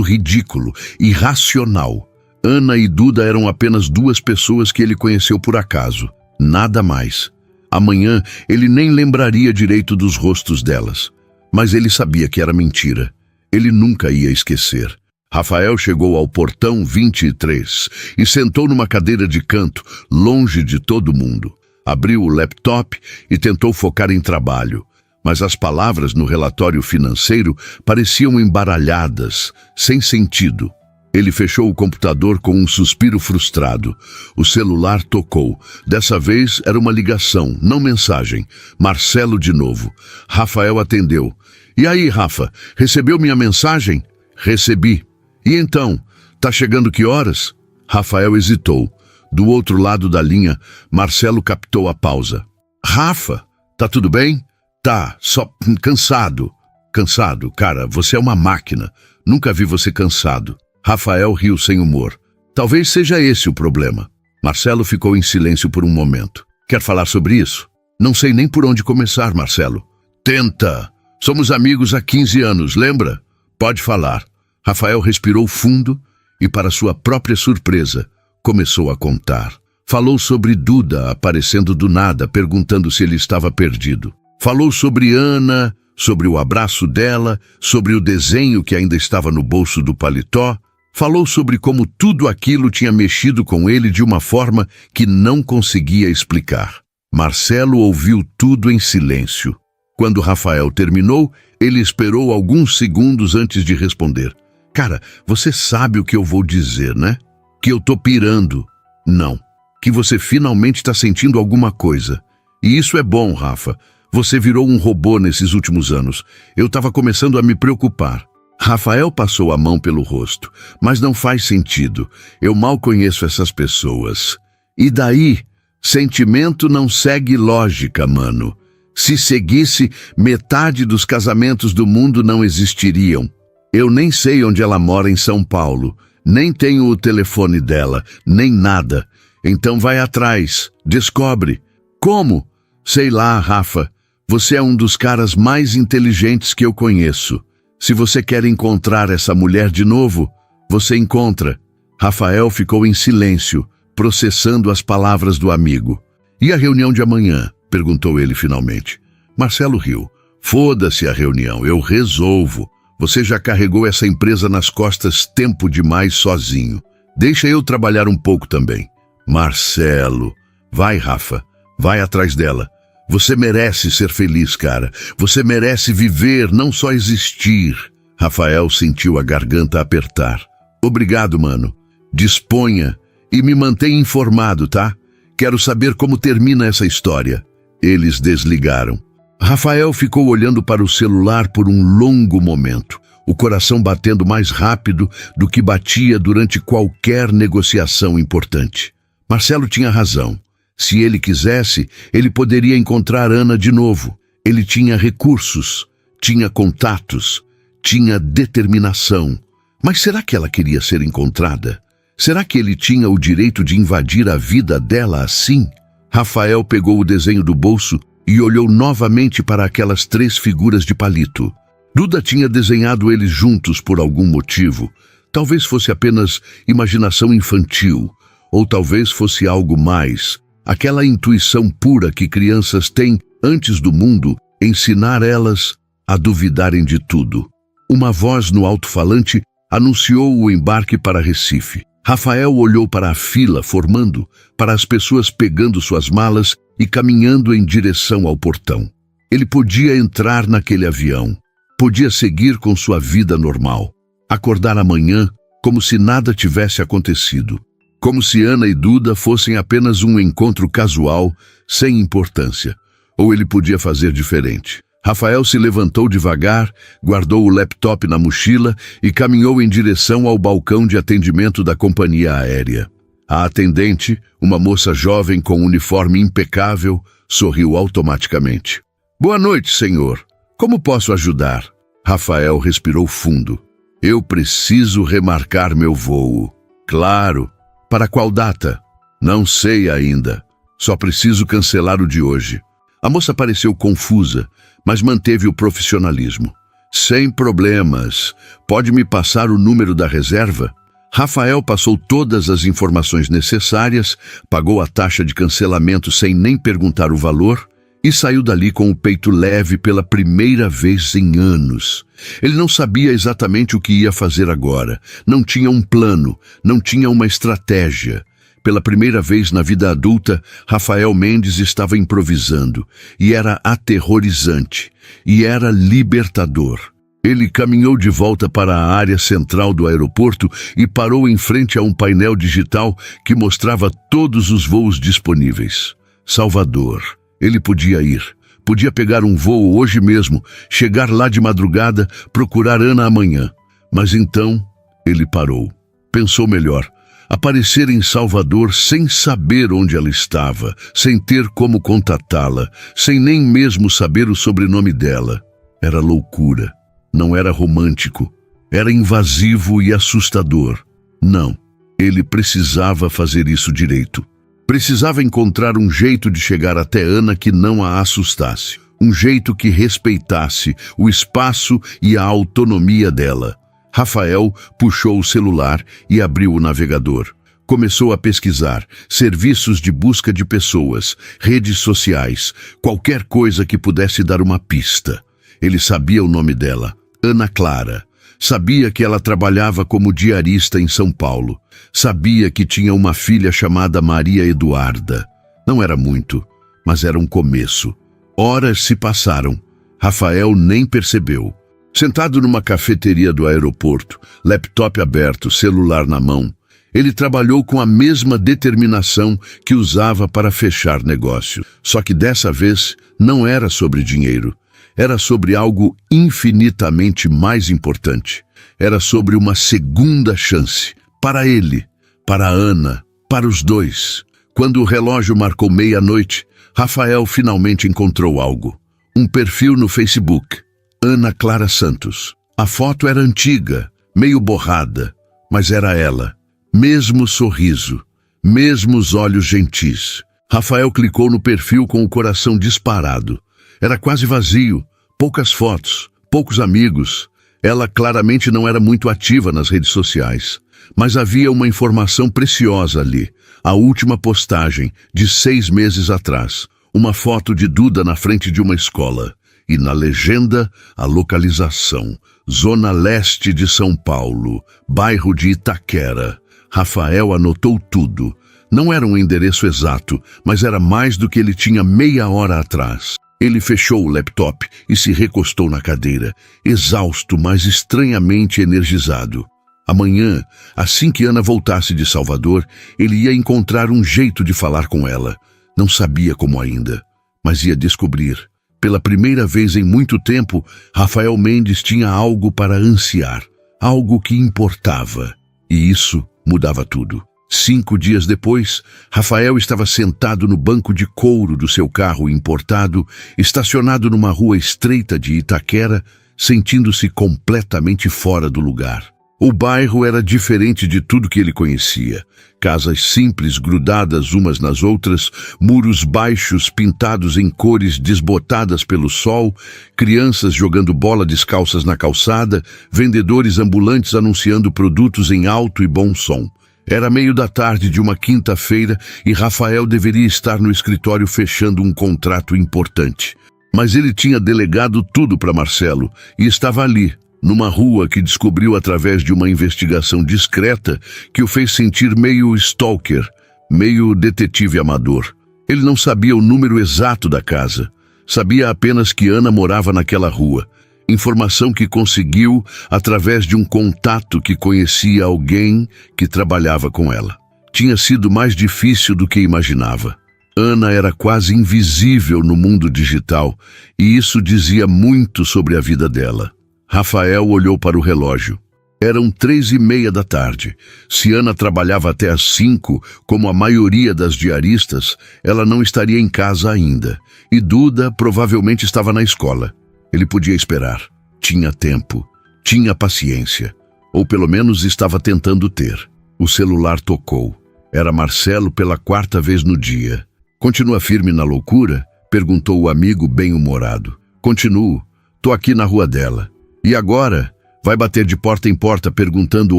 ridículo, irracional. Ana e Duda eram apenas 2 pessoas que ele conheceu por acaso. Nada mais. Amanhã ele nem lembraria direito dos rostos delas. Mas ele sabia que era mentira. Ele nunca ia esquecer. Rafael chegou ao portão 23 e sentou numa cadeira de canto, longe de todo mundo. Abriu o laptop e tentou focar em trabalho, mas as palavras no relatório financeiro pareciam embaralhadas, sem sentido. Ele fechou o computador com um suspiro frustrado. O celular tocou. Dessa vez era uma ligação, não mensagem. Marcelo de novo. Rafael atendeu. E aí, Rafa, recebeu minha mensagem? Recebi. E então, tá chegando que horas? Rafael hesitou. Do outro lado da linha, Marcelo captou a pausa. Rafa, tá tudo bem? Tá, só cansado. Cansado? Cara, você é uma máquina. Nunca vi você cansado. Rafael riu sem humor. Talvez seja esse o problema. Marcelo ficou em silêncio por um momento. Quer falar sobre isso? Não sei nem por onde começar, Marcelo. Tenta. Somos amigos há 15 anos, lembra? Pode falar. Rafael respirou fundo e, para sua própria surpresa, começou a contar. Falou sobre Duda aparecendo do nada, perguntando se ele estava perdido. Falou sobre Ana, sobre o abraço dela, sobre o desenho que ainda estava no bolso do paletó. Falou sobre como tudo aquilo tinha mexido com ele de uma forma que não conseguia explicar. Marcelo ouviu tudo em silêncio. Quando Rafael terminou, ele esperou alguns segundos antes de responder. Cara, você sabe o que eu vou dizer, né? Que eu tô pirando. Não. Que você finalmente está sentindo alguma coisa. E isso é bom, Rafa. Você virou um robô nesses últimos anos. Eu estava começando a me preocupar. Rafael passou a mão pelo rosto. Mas não faz sentido. Eu mal conheço essas pessoas. E daí? Sentimento não segue lógica, mano. Se seguisse, metade dos casamentos do mundo não existiriam. Eu nem sei onde ela mora em São Paulo. Nem tenho o telefone dela, nem nada. Então vai atrás, descobre. Como? Sei lá, Rafa. Você é um dos caras mais inteligentes que eu conheço. Se você quer encontrar essa mulher de novo, você encontra. Rafael ficou em silêncio, processando as palavras do amigo. E a reunião de amanhã? Perguntou ele finalmente. Marcelo riu. Foda-se a reunião, eu resolvo. Você já carregou essa empresa nas costas tempo demais sozinho. Deixa eu trabalhar um pouco também. Marcelo. Vai, Rafa. Vai atrás dela. Você merece ser feliz, cara. Você merece viver, não só existir. Rafael sentiu a garganta apertar. Obrigado, mano. Disponha e me mantenha informado, tá? Quero saber como termina essa história. Eles desligaram. Rafael ficou olhando para o celular por um longo momento, o coração batendo mais rápido do que batia durante qualquer negociação importante. Marcelo tinha razão. Se ele quisesse, ele poderia encontrar Ana de novo. Ele tinha recursos, tinha contatos, tinha determinação. Mas será que ela queria ser encontrada? Será que ele tinha o direito de invadir a vida dela assim? Rafael pegou o desenho do bolso e olhou novamente para aquelas 3 figuras de palito. Duda tinha desenhado eles juntos por algum motivo. Talvez fosse apenas imaginação infantil, ou talvez fosse algo mais. Aquela intuição pura que crianças têm antes do mundo ensinar elas a duvidarem de tudo. Uma voz no alto-falante anunciou o embarque para Recife. Rafael olhou para a fila formando, para as pessoas pegando suas malas e caminhando em direção ao portão. Ele podia entrar naquele avião, podia seguir com sua vida normal, acordar amanhã como se nada tivesse acontecido, como se Ana e Duda fossem apenas um encontro casual, sem importância. Ou ele podia fazer diferente. Rafael se levantou devagar, guardou o laptop na mochila e caminhou em direção ao balcão de atendimento da companhia aérea. A atendente, uma moça jovem com uniforme impecável, sorriu automaticamente. "Boa noite, senhor. Como posso ajudar?" Rafael respirou fundo. "Eu preciso remarcar meu voo." "Claro. Para qual data?" "Não sei ainda. Só preciso cancelar o de hoje." A moça pareceu confusa, mas manteve o profissionalismo. "Sem problemas. Pode me passar o número da reserva?" Rafael passou todas as informações necessárias, pagou a taxa de cancelamento sem nem perguntar o valor e saiu dali com o peito leve pela primeira vez em anos. Ele não sabia exatamente o que ia fazer agora. Não tinha um plano, não tinha uma estratégia. Pela primeira vez na vida adulta, Rafael Mendes estava improvisando, e era aterrorizante, e era libertador. Ele caminhou de volta para a área central do aeroporto e parou em frente a um painel digital que mostrava todos os voos disponíveis. Salvador. Ele podia ir. Podia pegar um voo hoje mesmo, chegar lá de madrugada, procurar Ana amanhã. Mas então, ele parou. Pensou melhor. Aparecer em Salvador sem saber onde ela estava, sem ter como contatá-la, sem nem mesmo saber o sobrenome dela. Era loucura. Não era romântico. Era invasivo e assustador. Não, ele precisava fazer isso direito. Precisava encontrar um jeito de chegar até Ana que não a assustasse. Um jeito que respeitasse o espaço e a autonomia dela. Rafael puxou o celular e abriu o navegador. Começou a pesquisar serviços de busca de pessoas, redes sociais, qualquer coisa que pudesse dar uma pista. Ele sabia o nome dela, Ana Clara. Sabia que ela trabalhava como diarista em São Paulo. Sabia que tinha uma filha chamada Maria Eduarda. Não era muito, mas era um começo. Horas se passaram. Rafael nem percebeu. Sentado numa cafeteria do aeroporto, laptop aberto, celular na mão, ele trabalhou com a mesma determinação que usava para fechar negócio. Só que dessa vez não era sobre dinheiro. Era sobre algo infinitamente mais importante. Era sobre uma segunda chance. Para ele, para Ana, para os dois. Quando o relógio marcou meia-noite, Rafael finalmente encontrou algo. Um perfil no Facebook. Ana Clara Santos. A foto era antiga, meio borrada, mas era ela. Mesmo sorriso, mesmos olhos gentis. Rafael clicou no perfil com o coração disparado. Era quase vazio, poucas fotos, poucos amigos. Ela claramente não era muito ativa nas redes sociais. Mas havia uma informação preciosa ali. A última postagem, de 6 meses atrás. Uma foto de Duda na frente de uma escola. E na legenda, a localização. Zona Leste de São Paulo, bairro de Itaquera. Rafael anotou tudo. Não era um endereço exato, mas era mais do que ele tinha meia hora atrás. Ele fechou o laptop e se recostou na cadeira, exausto, mas estranhamente energizado. Amanhã, assim que Ana voltasse de Salvador, ele ia encontrar um jeito de falar com ela. Não sabia como ainda, mas ia descobrir. Pela primeira vez em muito tempo, Rafael Mendes tinha algo para ansiar, algo que importava. E isso mudava tudo. 5 dias depois, Rafael estava sentado no banco de couro do seu carro importado, estacionado numa rua estreita de Itaquera, sentindo-se completamente fora do lugar. O bairro era diferente de tudo que ele conhecia. Casas simples grudadas umas nas outras, muros baixos pintados em cores desbotadas pelo sol, crianças jogando bola descalças na calçada, vendedores ambulantes anunciando produtos em alto e bom som. Era meio da tarde de uma quinta-feira e Rafael deveria estar no escritório fechando um contrato importante. Mas ele tinha delegado tudo para Marcelo e estava ali, numa rua que descobriu através de uma investigação discreta que o fez sentir meio stalker, meio detetive amador. Ele não sabia o número exato da casa. Sabia apenas que Ana morava naquela rua. Informação que conseguiu através de um contato que conhecia alguém que trabalhava com ela. Tinha sido mais difícil do que imaginava. Ana era quase invisível no mundo digital e isso dizia muito sobre a vida dela. Rafael olhou para o relógio. Eram 3:30 da tarde. Se Ana trabalhava até às 5, como a maioria das diaristas, ela não estaria em casa ainda. E Duda provavelmente estava na escola. Ele podia esperar. Tinha tempo. Tinha paciência. Ou pelo menos estava tentando ter. O celular tocou. Era Marcelo pela 4ª vez no dia. "Continua firme na loucura?" perguntou o amigo bem-humorado. "Continuo. Tô aqui na rua dela." "E agora? Vai bater de porta em porta perguntando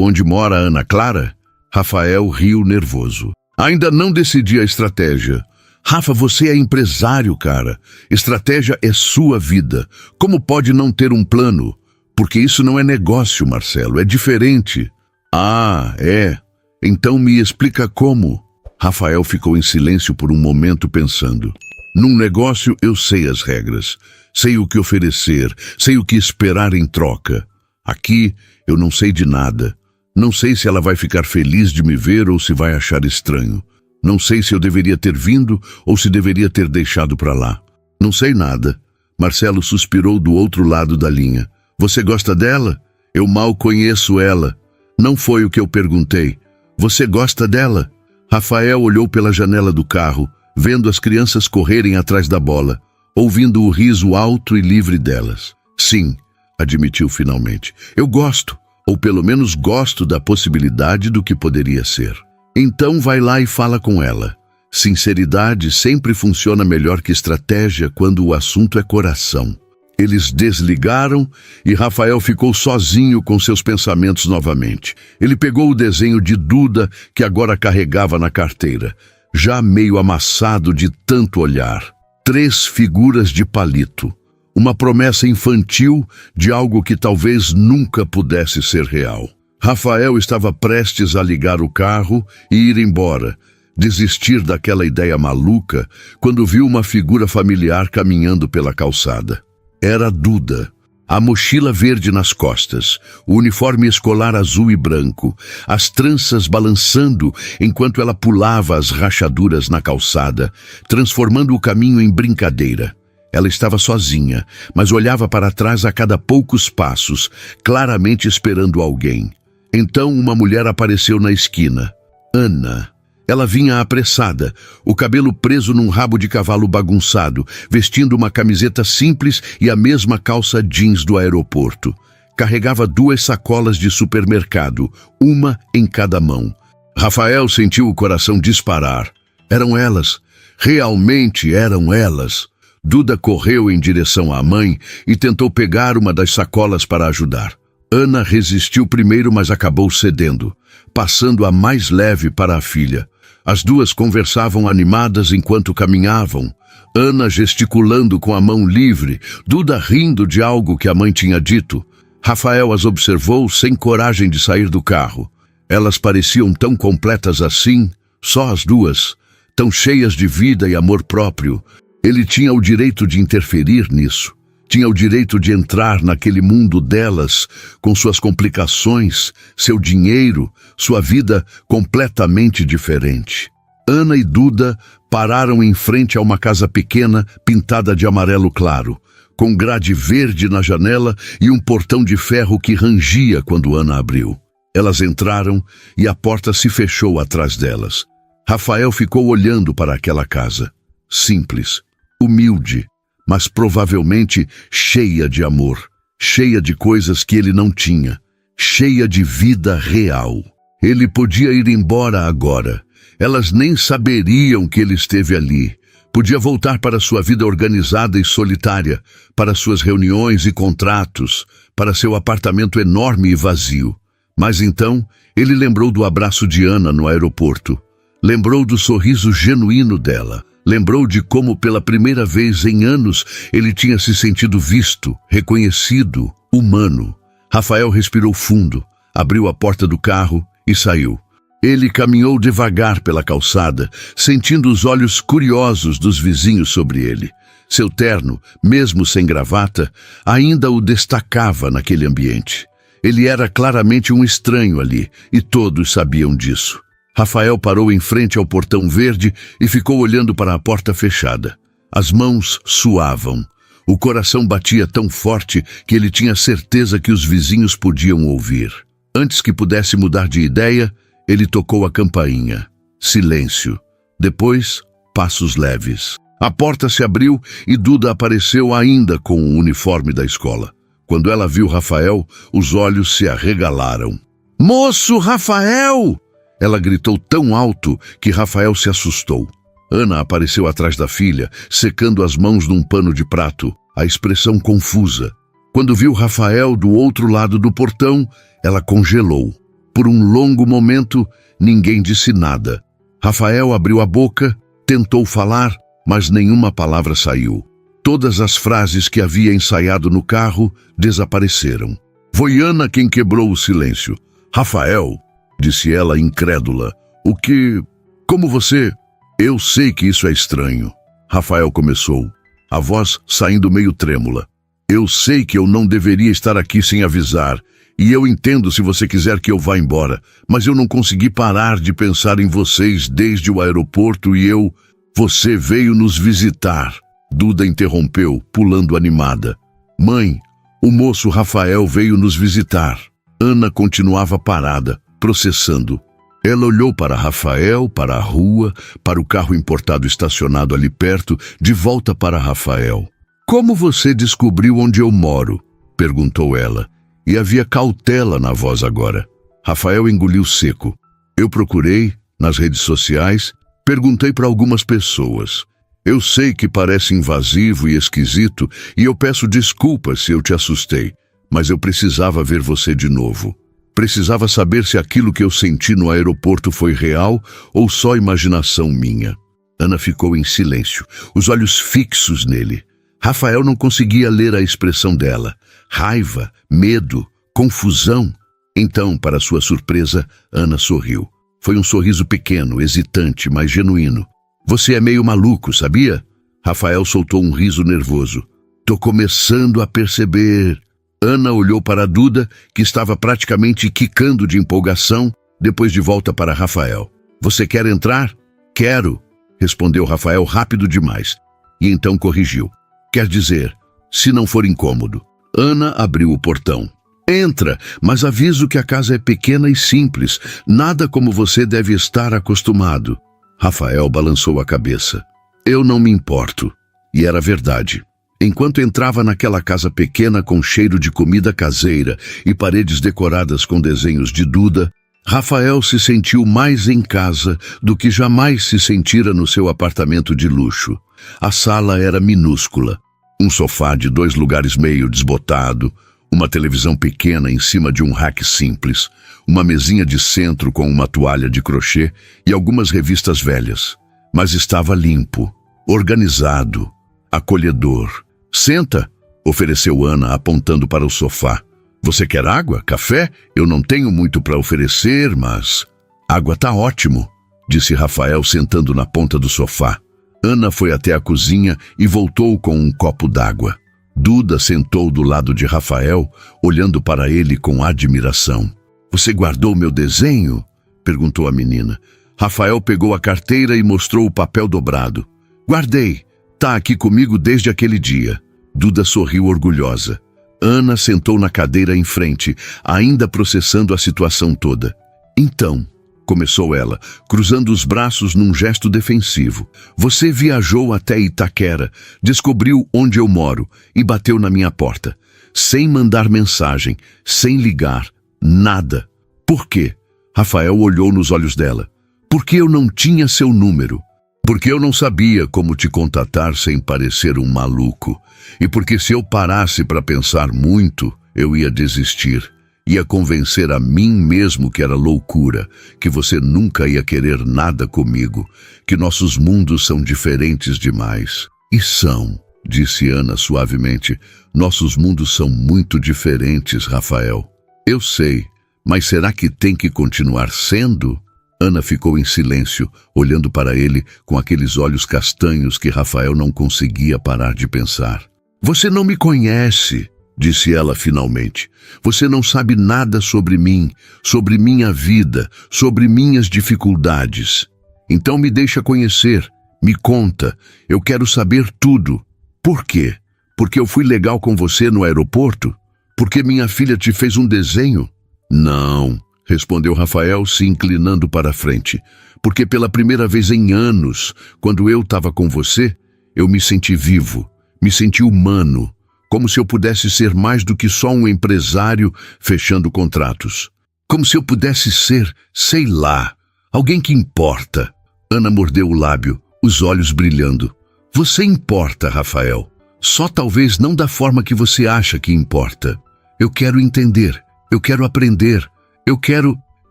onde mora a Ana Clara?" Rafael riu nervoso. "Ainda não decidi a estratégia." "Rafa, você é empresário, cara. Estratégia é sua vida. Como pode não ter um plano? Porque isso não é negócio, Marcelo, é diferente." "Ah, é? Então me explica como." Rafael ficou em silêncio por um momento pensando. "Num negócio eu sei as regras. Sei o que oferecer, sei o que esperar em troca. Aqui eu não sei de nada. Não sei se ela vai ficar feliz de me ver ou se vai achar estranho. Não sei se eu deveria ter vindo ou se deveria ter deixado para lá. Não sei nada." Marcelo suspirou do outro lado da linha. "Você gosta dela? Eu mal conheço ela." "Não foi o que eu perguntei. Você gosta dela?" Rafael olhou pela janela do carro, vendo as crianças correrem atrás da bola, ouvindo o riso alto e livre delas. "Sim", admitiu finalmente. "Eu gosto, ou pelo menos gosto da possibilidade do que poderia ser." "Então vai lá e fala com ela. Sinceridade sempre funciona melhor que estratégia quando o assunto é coração." Eles desligaram e Rafael ficou sozinho com seus pensamentos novamente. Ele pegou o desenho de Duda que agora carregava na carteira, já meio amassado de tanto olhar. 3 figuras de palito. Uma promessa infantil de algo que talvez nunca pudesse ser real. Rafael estava prestes a ligar o carro e ir embora, desistir daquela ideia maluca, quando viu uma figura familiar caminhando pela calçada. Era Duda. A mochila verde nas costas, o uniforme escolar azul e branco, as tranças balançando enquanto ela pulava as rachaduras na calçada, transformando o caminho em brincadeira. Ela estava sozinha, mas olhava para trás a cada poucos passos, claramente esperando alguém. Então uma mulher apareceu na esquina. Ana. Ela vinha apressada, o cabelo preso num rabo de cavalo bagunçado, vestindo uma camiseta simples e a mesma calça jeans do aeroporto. Carregava 2 sacolas de supermercado, uma em cada mão. Rafael sentiu o coração disparar. Eram elas. Realmente eram elas. Duda correu em direção à mãe e tentou pegar uma das sacolas para ajudar. Ana resistiu primeiro, mas acabou cedendo, passando a mais leve para a filha. As duas conversavam animadas enquanto caminhavam. Ana gesticulando com a mão livre, Duda rindo de algo que a mãe tinha dito. Rafael as observou sem coragem de sair do carro. Elas pareciam tão completas assim, só as duas, tão cheias de vida e amor próprio. Ele tinha o direito de interferir nisso. Tinha o direito de entrar naquele mundo delas, com suas complicações, seu dinheiro, sua vida completamente diferente. Ana e Duda pararam em frente a uma casa pequena pintada de amarelo claro, com grade verde na janela e um portão de ferro que rangia quando Ana abriu. Elas entraram e a porta se fechou atrás delas. Rafael ficou olhando para aquela casa. Simples, humilde, mas provavelmente cheia de amor, cheia de coisas que ele não tinha, cheia de vida real. Ele podia ir embora agora. Elas nem saberiam que ele esteve ali. Podia voltar para sua vida organizada e solitária, para suas reuniões e contratos, para seu apartamento enorme e vazio. Mas então, ele lembrou do abraço de Ana no aeroporto. Lembrou do sorriso genuíno dela. Lembrou de como, pela primeira vez em anos, ele tinha se sentido visto, reconhecido, humano. Rafael respirou fundo, abriu a porta do carro e saiu. Ele caminhou devagar pela calçada, sentindo os olhos curiosos dos vizinhos sobre ele. Seu terno, mesmo sem gravata, ainda o destacava naquele ambiente. Ele era claramente um estranho ali, e todos sabiam disso. Rafael parou em frente ao portão verde e ficou olhando para a porta fechada. As mãos suavam. O coração batia tão forte que ele tinha certeza que os vizinhos podiam ouvir. Antes que pudesse mudar de ideia, ele tocou a campainha. Silêncio. Depois, passos leves. A porta se abriu e Duda apareceu ainda com o uniforme da escola. Quando ela viu Rafael, os olhos se arregalaram. "Moço Rafael!" Ela gritou tão alto que Rafael se assustou. Ana apareceu atrás da filha, secando as mãos num pano de prato, a expressão confusa. Quando viu Rafael do outro lado do portão, ela congelou. Por um longo momento, ninguém disse nada. Rafael abriu a boca, tentou falar, mas nenhuma palavra saiu. Todas as frases que havia ensaiado no carro desapareceram. Foi Ana quem quebrou o silêncio. "Rafael", disse ela incrédula. "O que... Como você... Eu sei que isso é estranho." Rafael começou, a voz saindo meio trêmula. "Eu sei que eu não deveria estar aqui sem avisar, e eu entendo se você quiser que eu vá embora, mas eu não consegui parar de pensar em vocês desde o aeroporto e eu... Você veio nos visitar." Duda interrompeu, pulando animada. "Mãe, o moço Rafael veio nos visitar." Ana continuava parada, processando. Ela olhou para Rafael, para a rua, para o carro importado estacionado ali perto, de volta para Rafael. "Como você descobriu onde eu moro?" perguntou ela, e havia cautela na voz agora. Rafael engoliu seco. "Eu procurei, nas redes sociais, perguntei para algumas pessoas. Eu sei que parece invasivo e esquisito, e eu peço desculpas se eu te assustei, mas eu precisava ver você de novo. Precisava saber se aquilo que eu senti no aeroporto foi real ou só imaginação minha." Ana ficou em silêncio, os olhos fixos nele. Rafael não conseguia ler a expressão dela. Raiva, medo, confusão. Então, para sua surpresa, Ana sorriu. Foi um sorriso pequeno, hesitante, mas genuíno. "Você é meio maluco, sabia?" Rafael soltou um riso nervoso. "Tô começando a perceber." Ana olhou para a Duda, que estava praticamente quicando de empolgação, depois de volta para Rafael. "Você quer entrar?" "Quero", respondeu Rafael rápido demais. E então corrigiu. "Quer dizer, se não for incômodo." Ana abriu o portão. "Entra, mas aviso que a casa é pequena e simples, nada como você deve estar acostumado." Rafael balançou a cabeça. "Eu não me importo." E era verdade. Enquanto entrava naquela casa pequena com cheiro de comida caseira e paredes decoradas com desenhos de Duda, Rafael se sentiu mais em casa do que jamais se sentira no seu apartamento de luxo. A sala era minúscula. Um sofá de 2 lugares meio desbotado, uma televisão pequena em cima de um rack simples, uma mesinha de centro com uma toalha de crochê e algumas revistas velhas. Mas estava limpo, organizado, acolhedor. "Senta", ofereceu Ana, apontando para o sofá. "Você quer água? Café? Eu não tenho muito para oferecer, mas..." "Água tá ótimo", disse Rafael, sentando na ponta do sofá. Ana foi até a cozinha e voltou com um copo d'água. Duda sentou do lado de Rafael, olhando para ele com admiração. "Você guardou meu desenho?" perguntou a menina. Rafael pegou a carteira e mostrou o papel dobrado. "Guardei. Tá aqui comigo desde aquele dia." Duda sorriu orgulhosa. Ana sentou na cadeira em frente, ainda processando a situação toda. "Então", começou ela, cruzando os braços num gesto defensivo. "Você viajou até Itaquera, descobriu onde eu moro e bateu na minha porta. Sem mandar mensagem, sem ligar, Nada. Por quê? Rafael olhou nos olhos dela. Porque eu não tinha seu número. Porque eu não sabia como te contatar sem parecer um maluco. E porque se eu parasse para pensar muito, eu ia desistir. Ia convencer a mim mesmo que era loucura, que você nunca ia querer nada comigo, que nossos mundos são diferentes demais. E são, disse Ana suavemente. Nossos mundos são muito diferentes, Rafael. Eu sei, mas será que tem que continuar sendo? Ana ficou em silêncio, olhando para ele com aqueles olhos castanhos que Rafael não conseguia parar de pensar. Você não me conhece, disse ela finalmente. Você não sabe nada sobre mim, sobre minha vida, sobre minhas dificuldades. Então me deixa conhecer, me conta, eu quero saber tudo. Por quê? Porque eu fui legal com você no aeroporto? Porque minha filha te fez um desenho? Não, respondeu Rafael, se inclinando para a frente. Porque pela primeira vez em anos, quando eu estava com você, eu me senti vivo, me senti humano, como se eu pudesse ser mais do que só um empresário fechando contratos. Como se eu pudesse ser, sei lá, alguém que importa. Ana mordeu o lábio, os olhos brilhando. Você importa, Rafael. Só talvez não da forma que você acha que importa. Eu quero entender, eu quero aprender, eu quero...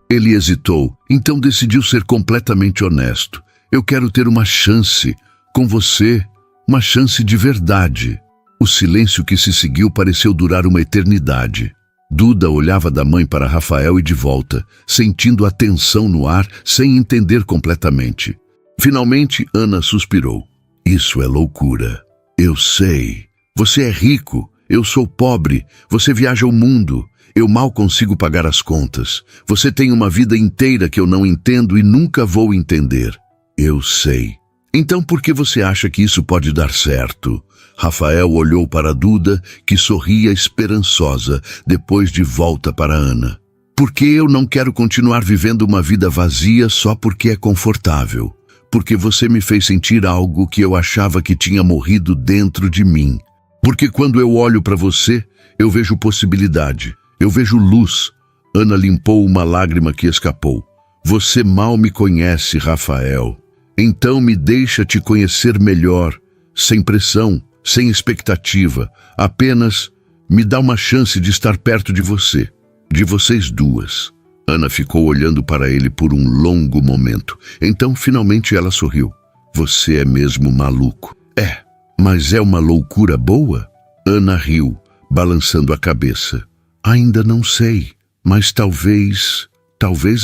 Ele hesitou, então decidiu ser completamente honesto. Eu quero ter uma chance com você, uma chance de verdade. O silêncio que se seguiu pareceu durar uma eternidade. Duda olhava da mãe para Rafael e de volta, sentindo a tensão no ar, sem entender completamente. Finalmente, Ana suspirou. Isso é loucura. Eu sei. Você é rico, eu sou pobre, você viaja o mundo. Eu mal consigo pagar as contas. Você tem uma vida inteira que eu não entendo e nunca vou entender. Eu sei. Então por que você acha que isso pode dar certo? Rafael olhou para Duda, que sorria esperançosa, depois de volta para Ana. Porque eu não quero continuar vivendo uma vida vazia só porque é confortável. Porque você me fez sentir algo que eu achava que tinha morrido dentro de mim. Porque quando eu olho para você, eu vejo possibilidade. Eu vejo luz. Ana limpou uma lágrima que escapou. Você mal me conhece, Rafael. Então me deixa te conhecer melhor, sem pressão, sem expectativa. Apenas me dá uma chance de estar perto de você, de vocês duas. Ana ficou olhando para ele por um longo momento. Então, finalmente, ela sorriu. Você é mesmo maluco. É, mas é uma loucura boa? Ana riu, balançando a cabeça. Ainda não sei, mas talvez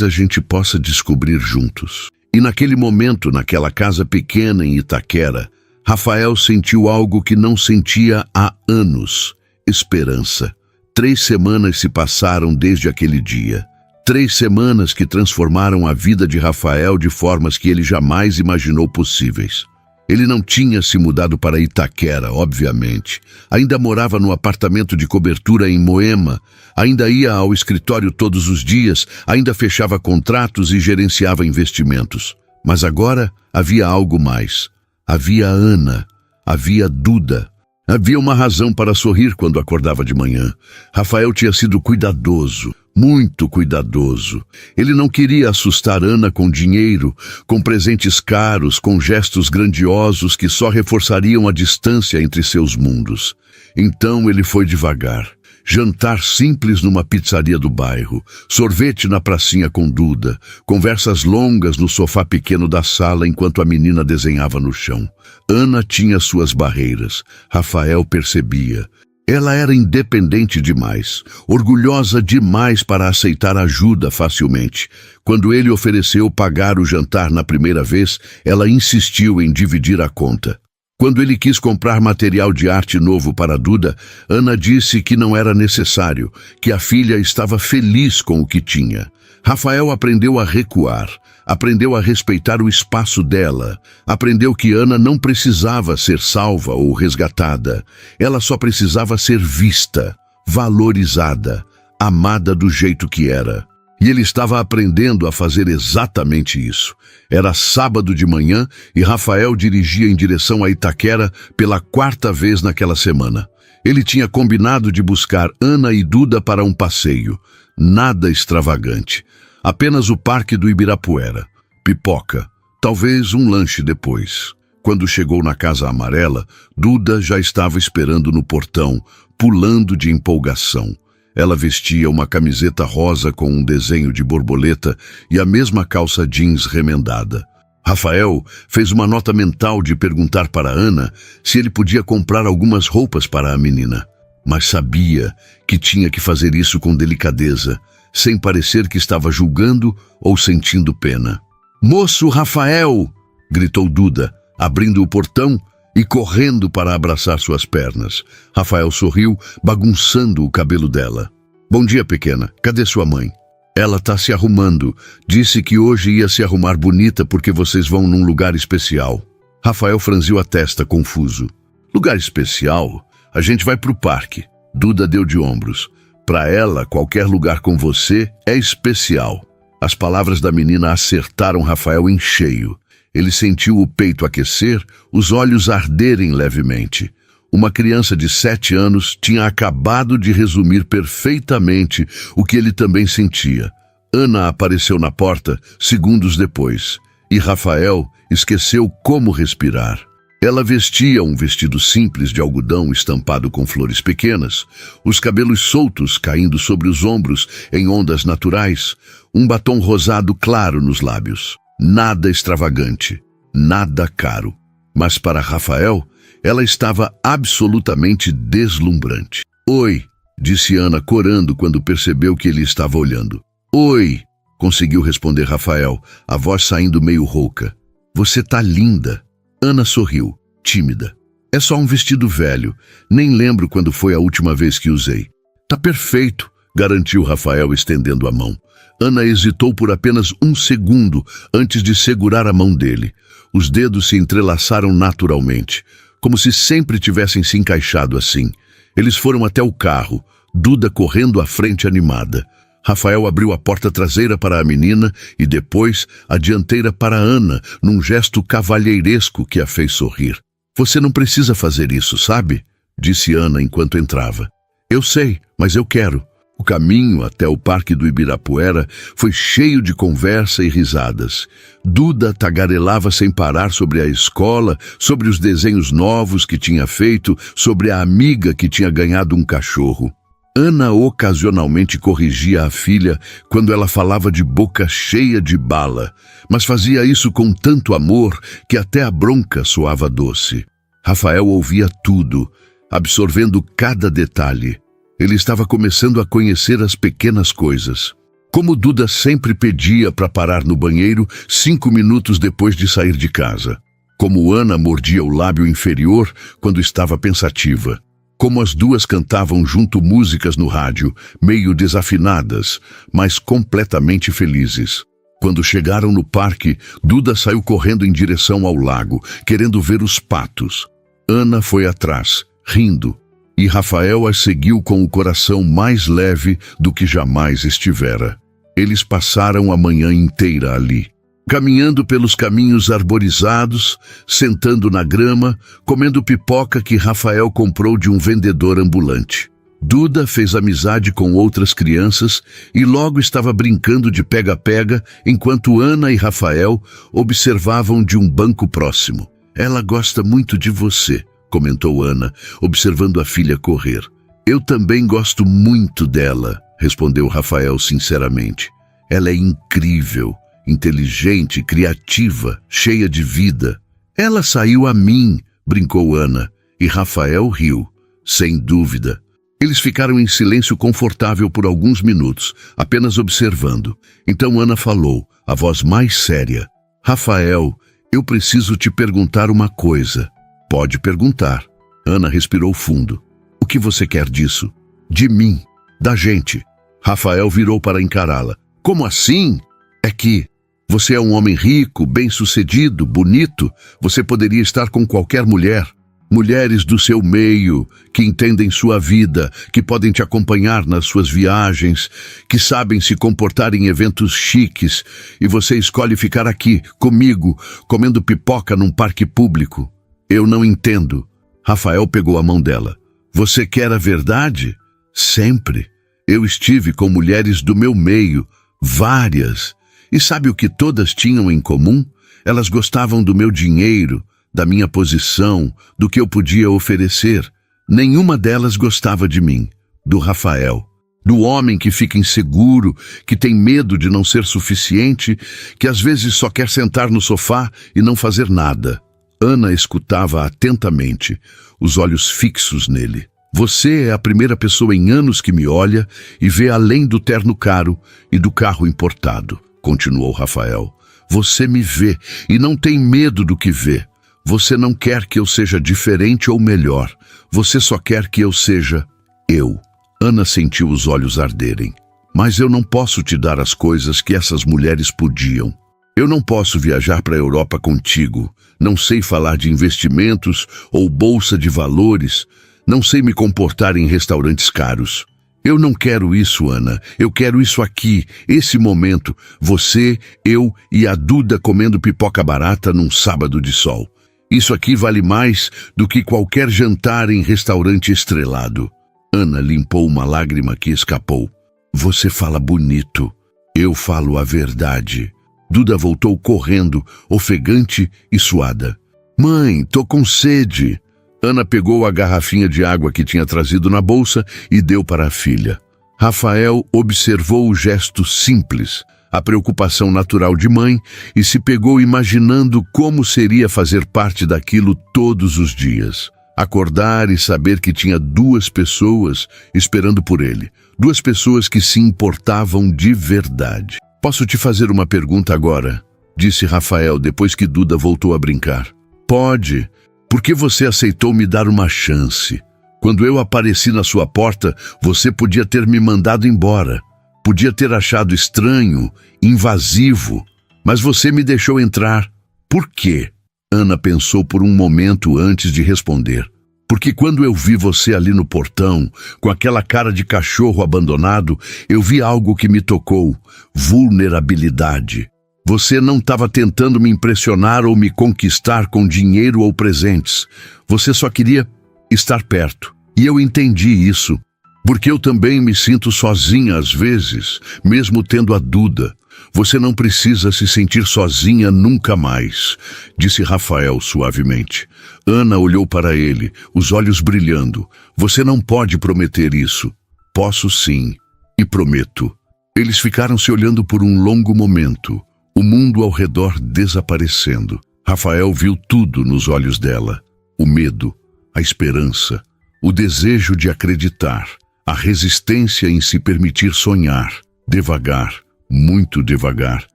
a gente possa descobrir juntos. E naquele momento, naquela casa pequena em Itaquera, Rafael sentiu algo que não sentia há anos: esperança. 3 semanas se passaram desde aquele dia. 3 semanas que transformaram a vida de Rafael de formas que ele jamais imaginou possíveis. Ele não tinha se mudado para Itaquera, obviamente. Ainda morava no apartamento de cobertura em Moema, ainda ia ao escritório todos os dias, ainda fechava contratos e gerenciava investimentos. Mas agora havia algo mais. Havia Ana, havia Duda. Havia uma razão para sorrir quando acordava de manhã. Rafael tinha sido cuidadoso, muito cuidadoso. Ele não queria assustar Ana com dinheiro, com presentes caros, com gestos grandiosos que só reforçariam a distância entre seus mundos. Então ele foi devagar. Jantar simples numa pizzaria do bairro, sorvete na pracinha com Duda, conversas longas no sofá pequeno da sala enquanto a menina desenhava no chão. Ana tinha suas barreiras. Rafael percebia. Ela era independente demais, orgulhosa demais para aceitar ajuda facilmente. Quando ele ofereceu pagar o jantar na primeira vez, ela insistiu em dividir a conta. Quando ele quis comprar material de arte novo para Duda, Ana disse que não era necessário, que a filha estava feliz com o que tinha. Rafael aprendeu a recuar, aprendeu a respeitar o espaço dela, aprendeu que Ana não precisava ser salva ou resgatada. Ela só precisava ser vista, valorizada, amada do jeito que era. E ele estava aprendendo a fazer exatamente isso. Era sábado de manhã e Rafael dirigia em direção a Itaquera pela 4ª vez naquela semana. Ele tinha combinado de buscar Ana e Duda para um passeio. Nada extravagante. Apenas o Parque do Ibirapuera. Pipoca. Talvez um lanche depois. Quando chegou na Casa Amarela, Duda já estava esperando no portão, pulando de empolgação. Ela vestia uma camiseta rosa com um desenho de borboleta e a mesma calça jeans remendada. Rafael fez uma nota mental de perguntar para Ana se ele podia comprar algumas roupas para a menina, mas sabia que tinha que fazer isso com delicadeza, sem parecer que estava julgando ou sentindo pena. "Moço Rafael!" gritou Duda, abrindo o portão e correndo para abraçar suas pernas. Rafael sorriu, bagunçando o cabelo dela. "Bom dia, pequena. Cadê sua mãe?" "Ela tá se arrumando. Disse que hoje ia se arrumar bonita porque vocês vão num lugar especial." Rafael franziu a testa, confuso. "Lugar especial? A gente vai pro parque." Duda deu de ombros. "Para ela, qualquer lugar com você é especial." As palavras da menina acertaram Rafael em cheio. Ele sentiu o peito aquecer, os olhos arderem levemente. Uma criança de 7 anos tinha acabado de resumir perfeitamente o que ele também sentia. Ana apareceu na porta segundos depois, e Rafael esqueceu como respirar. Ela vestia um vestido simples de algodão estampado com flores pequenas, os cabelos soltos caindo sobre os ombros em ondas naturais, um batom rosado claro nos lábios. Nada extravagante, nada caro. Mas para Rafael, ela estava absolutamente deslumbrante. "Oi", disse Ana corando quando percebeu que ele estava olhando. "Oi", conseguiu responder Rafael, a voz saindo meio rouca. "Você tá linda." Ana sorriu, tímida. "É só um vestido velho. Nem lembro quando foi a última vez que usei." "Tá perfeito", garantiu Rafael estendendo a mão. Ana hesitou por apenas um segundo antes de segurar a mão dele. Os dedos se entrelaçaram naturalmente, como se sempre tivessem se encaixado assim. Eles foram até o carro, Duda correndo à frente animada. Rafael abriu a porta traseira para a menina e depois a dianteira para Ana, num gesto cavalheiresco que a fez sorrir. "Você não precisa fazer isso, sabe?" disse Ana enquanto entrava. "Eu sei, mas eu quero." O caminho até o Parque do Ibirapuera foi cheio de conversa e risadas. Duda tagarelava sem parar sobre a escola, sobre os desenhos novos que tinha feito, sobre a amiga que tinha ganhado um cachorro. Ana ocasionalmente corrigia a filha quando ela falava de boca cheia de bala, mas fazia isso com tanto amor que até a bronca soava doce. Rafael ouvia tudo, absorvendo cada detalhe. Ele estava começando a conhecer as pequenas coisas. Como Duda sempre pedia para parar no banheiro 5 minutos depois de sair de casa. Como Ana mordia o lábio inferior quando estava pensativa. Como as duas cantavam junto músicas no rádio, meio desafinadas, mas completamente felizes. Quando chegaram no parque, Duda saiu correndo em direção ao lago, querendo ver os patos. Ana foi atrás, rindo. E Rafael as seguiu com o coração mais leve do que jamais estivera. Eles passaram a manhã inteira ali, caminhando pelos caminhos arborizados, sentando na grama, comendo pipoca que Rafael comprou de um vendedor ambulante. Duda fez amizade com outras crianças e logo estava brincando de pega-pega enquanto Ana e Rafael observavam de um banco próximo. "Ela gosta muito de você", comentou Ana, observando a filha correr. "Eu também gosto muito dela", respondeu Rafael sinceramente. "Ela é incrível, inteligente, criativa, cheia de vida." "Ela saiu a mim", brincou Ana, e Rafael riu, sem dúvida. Eles ficaram em silêncio confortável por alguns minutos, apenas observando. Então Ana falou, a voz mais séria. "Rafael, eu preciso te perguntar uma coisa." "Pode perguntar." Ana respirou fundo. "O que você quer disso?" "De mim, da gente." Rafael virou para encará-la. "Como assim?" "É que você é um homem rico, bem-sucedido, bonito. Você poderia estar com qualquer mulher. Mulheres do seu meio, que entendem sua vida, que podem te acompanhar nas suas viagens, que sabem se comportar em eventos chiques, e você escolhe ficar aqui, comigo, comendo pipoca num parque público. Eu não entendo." Rafael pegou a mão dela. "Você quer a verdade?" "Sempre." Eu estive com mulheres do meu meio, várias. E sabe o que todas tinham em comum? Elas gostavam do meu dinheiro, da minha posição, do que eu podia oferecer. Nenhuma delas gostava de mim, do Rafael. Do homem que fica inseguro, que tem medo de não ser suficiente, que às vezes só quer sentar no sofá e não fazer nada. Ana escutava atentamente, os olhos fixos nele. Você é a primeira pessoa em anos que me olha e vê além do terno caro e do carro importado, continuou Rafael. Você me vê e não tem medo do que vê. Você não quer que eu seja diferente ou melhor. Você só quer que eu seja eu. Ana sentiu os olhos arderem. Mas eu não posso te dar as coisas que essas mulheres podiam. Eu não posso viajar para a Europa contigo. Não sei falar de investimentos ou bolsa de valores. Não sei me comportar em restaurantes caros. Eu não quero isso, Ana. Eu quero isso aqui, esse momento. Você, eu e a Duda comendo pipoca barata num sábado de sol. Isso aqui vale mais do que qualquer jantar em restaurante estrelado. Ana limpou uma lágrima que escapou. Você fala bonito. Eu falo a verdade. Duda voltou correndo, ofegante e suada. Mãe, tô com sede. Ana pegou a garrafinha de água que tinha trazido na bolsa e deu para a filha. Rafael observou o gesto simples, a preocupação natural de mãe, e se pegou imaginando como seria fazer parte daquilo todos os dias. Acordar e saber que tinha duas pessoas esperando por ele. Duas pessoas que se importavam de verdade. Posso te fazer uma pergunta agora? Disse Rafael depois que Duda voltou a brincar. Pode. Por que você aceitou me dar uma chance? Quando eu apareci na sua porta, você podia ter me mandado embora. Podia ter achado estranho, invasivo. Mas você me deixou entrar. Por quê? Ana pensou por um momento antes de responder. Porque quando eu vi você ali no portão, com aquela cara de cachorro abandonado, eu vi algo que me tocou. Vulnerabilidade. Você não estava tentando me impressionar ou me conquistar com dinheiro ou presentes. Você só queria estar perto. E eu entendi isso. Porque eu também me sinto sozinha às vezes, mesmo tendo a Duda. Você não precisa se sentir sozinha nunca mais, disse Rafael suavemente. Ana olhou para ele, os olhos brilhando. Você não pode prometer isso. Posso sim, e prometo. Eles ficaram se olhando por um longo momento, o mundo ao redor desaparecendo. Rafael viu tudo nos olhos dela. O medo, a esperança, o desejo de acreditar, a resistência em se permitir sonhar. Devagar, muito devagar,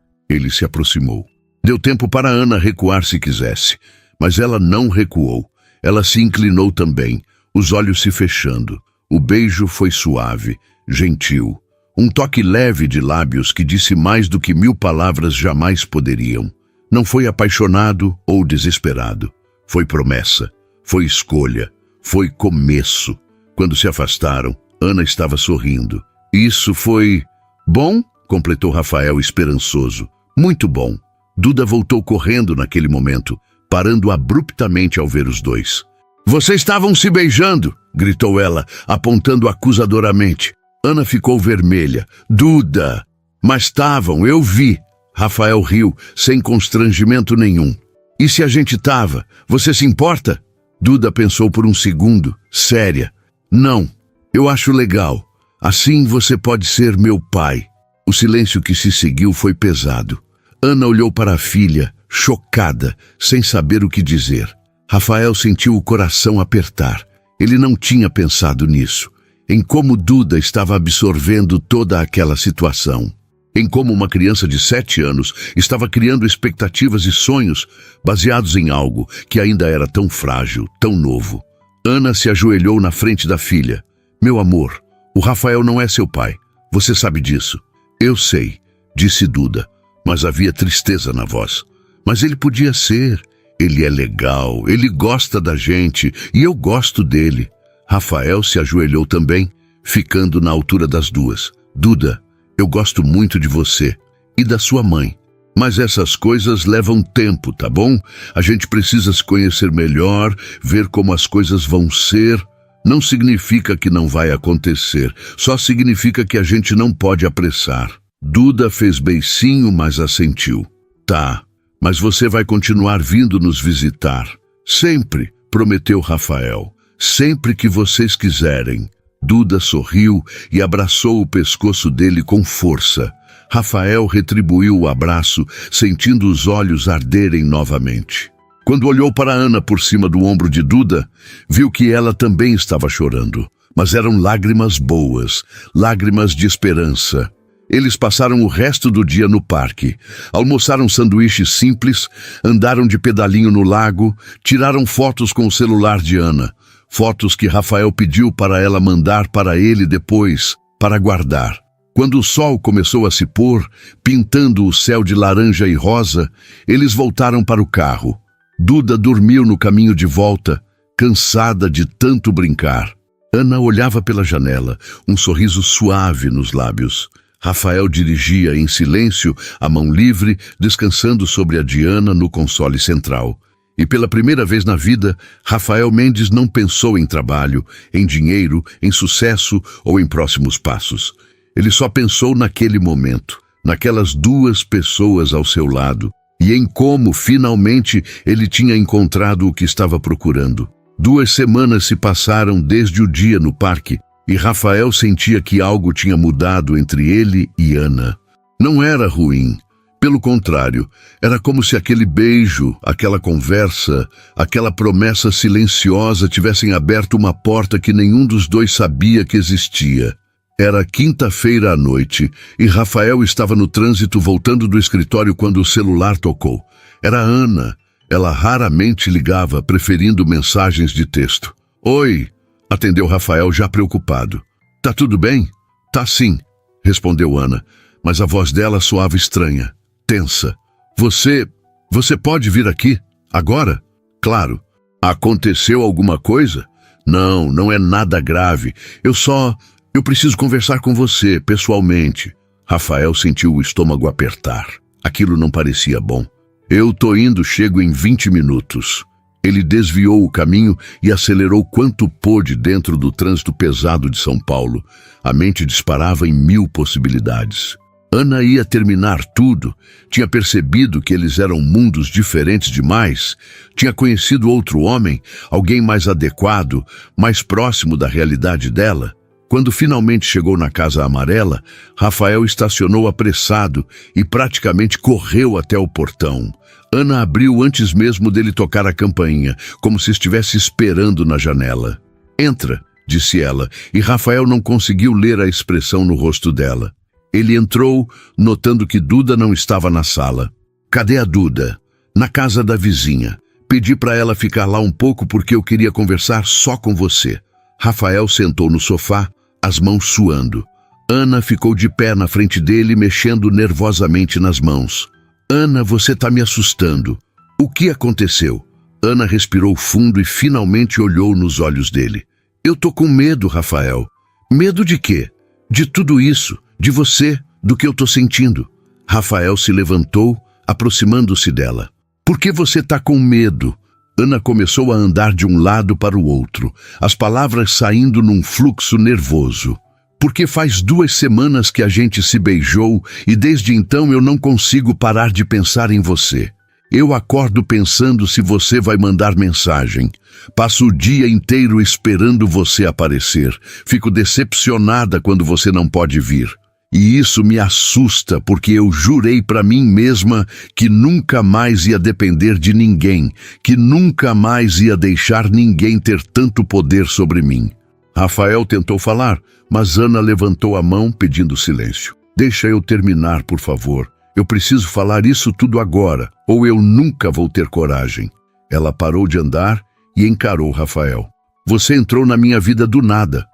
ele se aproximou. Deu tempo para Ana recuar se quisesse, mas ela não recuou. Ela se inclinou também, os olhos se fechando. O beijo foi suave, gentil. Um toque leve de lábios que disse mais do que 1000 palavras jamais poderiam. Não foi apaixonado ou desesperado. Foi promessa, foi escolha, foi começo. Quando se afastaram, Ana estava sorrindo. Isso foi bom? Completou Rafael esperançoso. Muito bom. Duda voltou correndo naquele momento, parando abruptamente ao ver os dois. Vocês estavam se beijando, gritou ela, apontando acusadoramente. Ana ficou vermelha. Duda! Mas estavam, eu vi. Rafael riu, sem constrangimento nenhum. E se a gente tava? Você se importa? Duda pensou por um segundo, séria. Não, eu acho legal. Assim você pode ser meu pai. O silêncio que se seguiu foi pesado. Ana olhou para a filha, chocada, sem saber o que dizer. Rafael sentiu o coração apertar. Ele não tinha pensado nisso. Em como Duda estava absorvendo toda aquela situação. Em como uma criança de 7 anos estava criando expectativas e sonhos baseados em algo que ainda era tão frágil, tão novo. Ana se ajoelhou na frente da filha. Meu amor, o Rafael não é seu pai. Você sabe disso. Eu sei, disse Duda, mas havia tristeza na voz. Mas ele podia ser. Ele é legal, ele gosta da gente e eu gosto dele. Rafael se ajoelhou também, ficando na altura das duas. Duda, eu gosto muito de você e da sua mãe. Mas essas coisas levam tempo, tá bom? A gente precisa se conhecer melhor, ver como as coisas vão ser. Não significa que não vai acontecer, só significa que a gente não pode apressar. Duda fez beicinho, mas assentiu. Tá, mas você vai continuar vindo nos visitar. Sempre, prometeu Rafael. Sempre que vocês quiserem. Duda sorriu e abraçou o pescoço dele com força. Rafael retribuiu o abraço, sentindo os olhos arderem novamente. Quando olhou para Ana por cima do ombro de Duda, viu que ela também estava chorando. Mas eram lágrimas boas, lágrimas de esperança. Eles passaram o resto do dia no parque. Almoçaram sanduíches simples, andaram de pedalinho no lago, tiraram fotos com o celular de Ana. Fotos que Rafael pediu para ela mandar para ele depois, para guardar. Quando o sol começou a se pôr, pintando o céu de laranja e rosa, eles voltaram para o carro. Duda dormiu no caminho de volta, cansada de tanto brincar. Ana olhava pela janela, um sorriso suave nos lábios. Rafael dirigia em silêncio, a mão livre, descansando sobre a Diana no console central. E pela primeira vez na vida, Rafael Mendes não pensou em trabalho, em dinheiro, em sucesso ou em próximos passos. Ele só pensou naquele momento, naquelas duas pessoas ao seu lado, e em como, finalmente, ele tinha encontrado o que estava procurando. 2 semanas se passaram desde o dia no parque, e Rafael sentia que algo tinha mudado entre ele e Ana. Não era ruim. Pelo contrário, era como se aquele beijo, aquela conversa, aquela promessa silenciosa tivessem aberto uma porta que nenhum dos dois sabia que existia. Era quinta-feira à noite e Rafael estava no trânsito voltando do escritório quando o celular tocou. Era Ana. Ela raramente ligava, preferindo mensagens de texto. Oi, atendeu Rafael já preocupado. Tá tudo bem? Tá sim, respondeu Ana, mas a voz dela soava estranha. Tensa. Você pode vir aqui? Agora? Claro. Aconteceu alguma coisa? Não é nada grave. Eu preciso conversar com você, pessoalmente. Rafael sentiu o estômago apertar. Aquilo não parecia bom. Eu tô indo, chego em 20 minutos. Ele desviou o caminho e acelerou quanto pôde dentro do trânsito pesado de São Paulo. A mente disparava em 1000 possibilidades. Ana ia terminar tudo, tinha percebido que eles eram mundos diferentes demais, tinha conhecido outro homem, alguém mais adequado, mais próximo da realidade dela. Quando finalmente chegou na Casa Amarela, Rafael estacionou apressado e praticamente correu até o portão. Ana abriu antes mesmo dele tocar a campainha, como se estivesse esperando na janela. Entra, disse ela, e Rafael não conseguiu ler a expressão no rosto dela. Ele entrou, notando que Duda não estava na sala. Cadê a Duda? Na casa da vizinha. Pedi para ela ficar lá um pouco porque eu queria conversar só com você. Rafael sentou no sofá, as mãos suando. Ana ficou de pé na frente dele, mexendo nervosamente nas mãos. Ana, você tá me assustando. O que aconteceu? Ana respirou fundo e finalmente olhou nos olhos dele. Eu tô com medo, Rafael. Medo de quê? De tudo isso. De você, do que eu tô sentindo. Rafael se levantou, aproximando-se dela. Por que você tá com medo? Ana começou a andar de um lado para o outro, as palavras saindo num fluxo nervoso. Porque faz 2 semanas que a gente se beijou e desde então eu não consigo parar de pensar em você. Eu acordo pensando se você vai mandar mensagem. Passo o dia inteiro esperando você aparecer. Fico decepcionada quando você não pode vir. E isso me assusta porque eu jurei para mim mesma que nunca mais ia depender de ninguém, que nunca mais ia deixar ninguém ter tanto poder sobre mim. Rafael tentou falar, mas Ana levantou a mão pedindo silêncio. Deixa eu terminar, por favor. Eu preciso falar isso tudo agora, ou eu nunca vou ter coragem. Ela parou de andar e encarou Rafael. Você entrou na minha vida do nada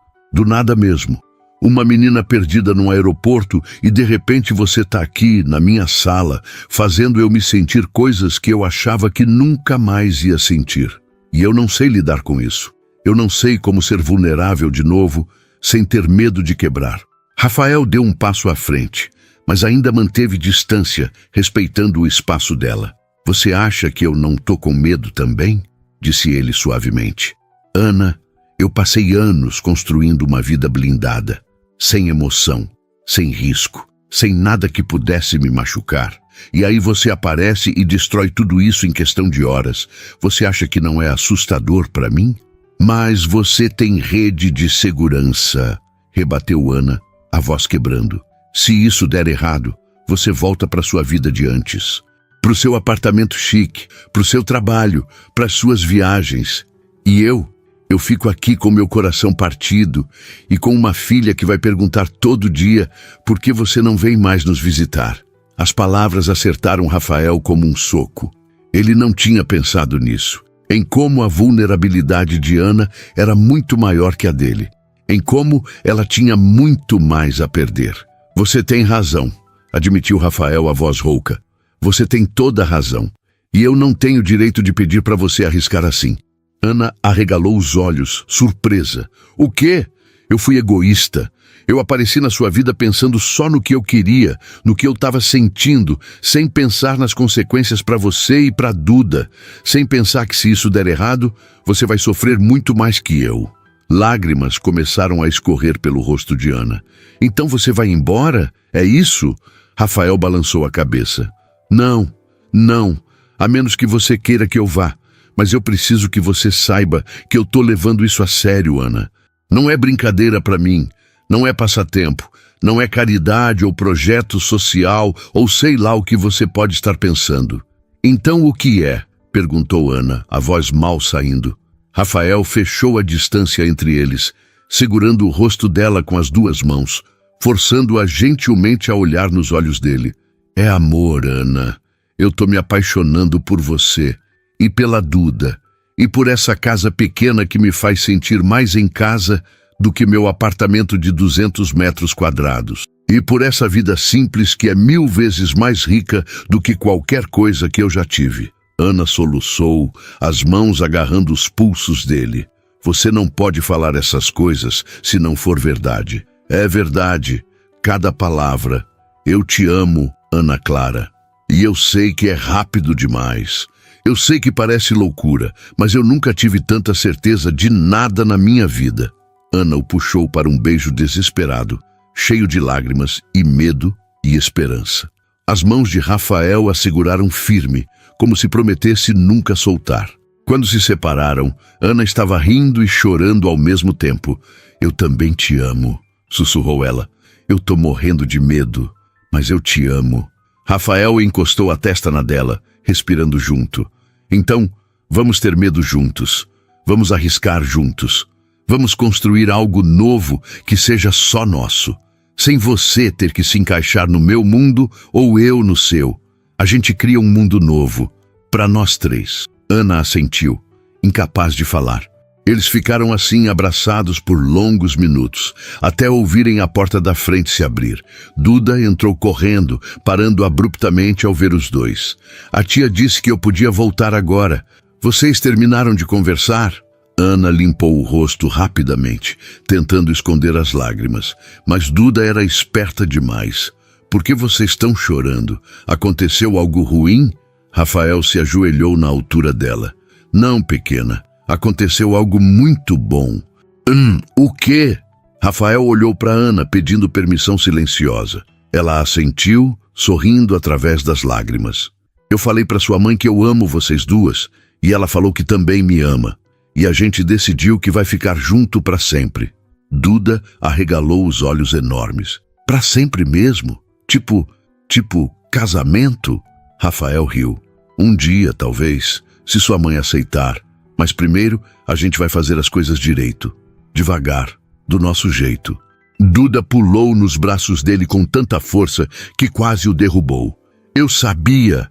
mesmo. Uma menina perdida num aeroporto e de repente você tá aqui, na minha sala, fazendo eu me sentir coisas que eu achava que nunca mais ia sentir. E eu não sei lidar com isso. Eu não sei como ser vulnerável de novo, sem ter medo de quebrar. Rafael deu um passo à frente, mas ainda manteve distância, respeitando o espaço dela. Você acha que eu não tô com medo também? Disse ele suavemente. Ana, Eu passei anos construindo uma vida blindada, sem emoção, sem risco, sem nada que pudesse me machucar. E aí você aparece e destrói tudo isso em questão de horas. Você acha que não é assustador para mim? Mas você tem rede de segurança, rebateu Ana, a voz quebrando. Se isso der errado, você volta para sua vida de antes. Para o seu apartamento chique, para o seu trabalho, para as suas viagens. E eu fico aqui com meu coração partido e com uma filha que vai perguntar todo dia por que você não vem mais nos visitar. As palavras acertaram Rafael como um soco. Ele não tinha pensado nisso, em como a vulnerabilidade de Ana era muito maior que a dele, em como ela tinha muito mais a perder. Você tem razão, admitiu Rafael, a voz rouca. Você tem toda a razão, e eu não tenho direito de pedir para você arriscar assim. Ana arregalou os olhos, surpresa. O quê? Eu fui egoísta. Eu apareci na sua vida pensando só no que eu queria, no que eu estava sentindo, sem pensar nas consequências para você e para Duda, sem pensar que se isso der errado, você vai sofrer muito mais que eu. Lágrimas começaram a escorrer pelo rosto de Ana. Então você vai embora? É isso? Rafael balançou a cabeça. Não, a menos que você queira que eu vá. Mas eu preciso que você saiba que eu tô levando isso a sério, Ana. Não é brincadeira para mim, não é passatempo, não é caridade ou projeto social ou sei lá o que você pode estar pensando. Então o que é? Perguntou Ana, a voz mal saindo. Rafael fechou a distância entre eles, segurando o rosto dela com as duas mãos, forçando-a gentilmente a olhar nos olhos dele. É amor, Ana. Eu tô me apaixonando por você. E pela Duda, e por essa casa pequena que me faz sentir mais em casa do que meu apartamento de 200 metros quadrados. E por essa vida simples que é 1000 vezes mais rica do que qualquer coisa que eu já tive. Ana soluçou, as mãos agarrando os pulsos dele. Você não pode falar essas coisas se não for verdade. É verdade, cada palavra. Eu te amo, Ana Clara. E eu sei que é rápido demais. Eu sei que parece loucura, mas eu nunca tive tanta certeza de nada na minha vida. Ana o puxou para um beijo desesperado, cheio de lágrimas e medo e esperança. As mãos de Rafael a seguraram firme, como se prometesse nunca soltar. Quando se separaram, Ana estava rindo e chorando ao mesmo tempo. Eu também te amo, sussurrou ela. Eu tô morrendo de medo, mas eu te amo. Rafael encostou a testa na dela, respirando junto. Então, vamos ter medo juntos. Vamos arriscar juntos. Vamos construir algo novo que seja só nosso. Sem você ter que se encaixar no meu mundo ou eu no seu. A gente cria um mundo novo, para nós três. Ana assentiu, incapaz de falar. Eles ficaram assim abraçados por longos minutos, até ouvirem a porta da frente se abrir. Duda entrou correndo, parando abruptamente ao ver os dois. A tia disse que eu podia voltar agora. Vocês terminaram de conversar? Ana limpou o rosto rapidamente, tentando esconder as lágrimas. Mas Duda era esperta demais. Por que vocês estão chorando? Aconteceu algo ruim? Rafael se ajoelhou na altura dela. Não, pequena. Aconteceu algo muito bom. O quê? Rafael olhou para Ana, pedindo permissão silenciosa. Ela assentiu, sorrindo através das lágrimas. Eu falei para sua mãe que eu amo vocês duas, e ela falou que também me ama. E a gente decidiu que vai ficar junto para sempre. Duda arregalou os olhos enormes. Para sempre mesmo? Tipo, casamento? Rafael riu. Um dia, talvez, se sua mãe aceitar. Mas primeiro, a gente vai fazer as coisas direito. Devagar, do nosso jeito. Duda pulou nos braços dele com tanta força que quase o derrubou. Eu sabia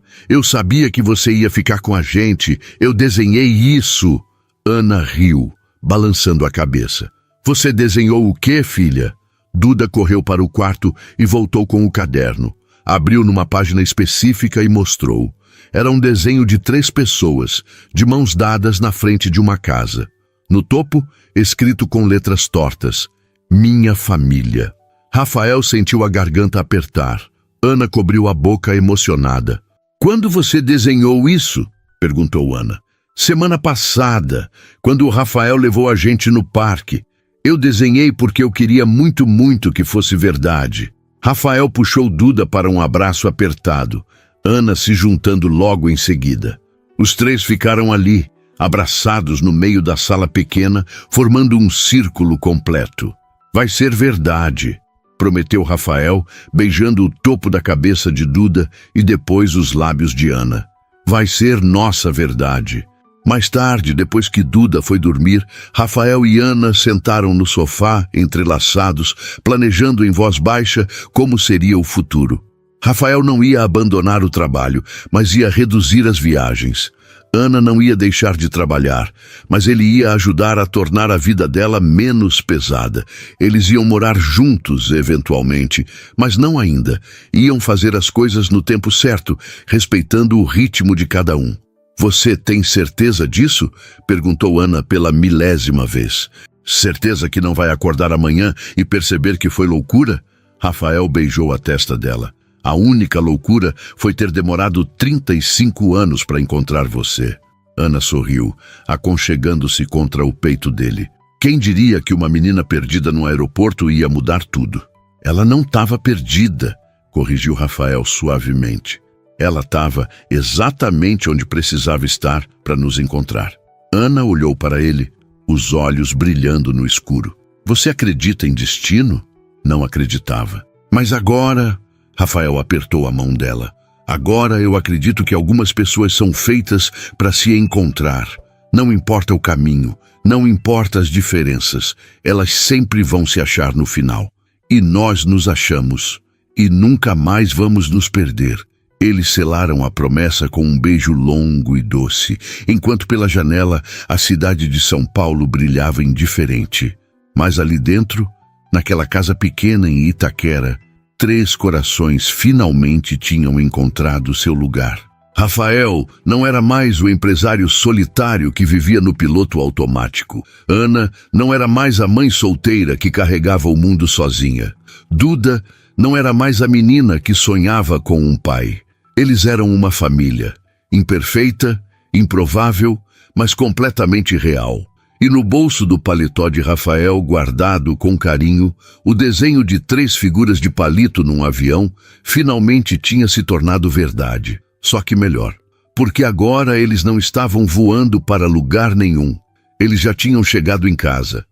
que você ia ficar com a gente. Eu desenhei isso. Ana riu, balançando a cabeça. Você desenhou o quê, filha? Duda correu para o quarto e voltou com o caderno. Abriu numa página específica e mostrou. Era um desenho de 3 pessoas, de mãos dadas na frente de uma casa. No topo, escrito com letras tortas, Minha família. Rafael sentiu a garganta apertar. Ana cobriu a boca emocionada. Quando você desenhou isso? Perguntou Ana. Semana passada, quando o Rafael levou a gente no parque. Eu desenhei porque eu queria muito, muito que fosse verdade. Rafael puxou Duda para um abraço apertado, Ana se juntando logo em seguida. Os três ficaram ali, abraçados no meio da sala pequena, formando um círculo completo. Vai ser verdade, prometeu Rafael, beijando o topo da cabeça de Duda e depois os lábios de Ana. Vai ser nossa verdade. Mais tarde, depois que Duda foi dormir, Rafael e Ana sentaram no sofá, entrelaçados, planejando em voz baixa como seria o futuro. Rafael não ia abandonar o trabalho, mas ia reduzir as viagens. Ana não ia deixar de trabalhar, mas ele ia ajudar a tornar a vida dela menos pesada. Eles iam morar juntos, eventualmente, mas não ainda. Iam fazer as coisas no tempo certo, respeitando o ritmo de cada um. Você tem certeza disso? Perguntou Ana pela 1000ª vez. Certeza que não vai acordar amanhã e perceber que foi loucura? Rafael beijou a testa dela. A única loucura foi ter demorado 35 anos para encontrar você. Ana sorriu, aconchegando-se contra o peito dele. Quem diria que uma menina perdida no aeroporto ia mudar tudo? Ela não estava perdida, corrigiu Rafael suavemente. Ela estava exatamente onde precisava estar para nos encontrar. Ana olhou para ele, os olhos brilhando no escuro. Você acredita em destino? Não acreditava. Mas agora... Rafael apertou a mão dela. Agora eu acredito que algumas pessoas são feitas para se encontrar. Não importa o caminho, não importa as diferenças, elas sempre vão se achar no final. E nós nos achamos, e nunca mais vamos nos perder. Eles selaram a promessa com um beijo longo e doce, enquanto pela janela a cidade de São Paulo brilhava indiferente. Mas ali dentro, naquela casa pequena em Itaquera, 3 corações finalmente tinham encontrado seu lugar. Rafael não era mais o empresário solitário que vivia no piloto automático. Ana não era mais a mãe solteira que carregava o mundo sozinha. Duda não era mais a menina que sonhava com um pai. Eles eram uma família, imperfeita, improvável, mas completamente real. E no bolso do paletó de Rafael, guardado com carinho, o desenho de 3 figuras de palito num avião finalmente tinha se tornado verdade. Só que melhor, porque agora eles não estavam voando para lugar nenhum. Eles já tinham chegado em casa,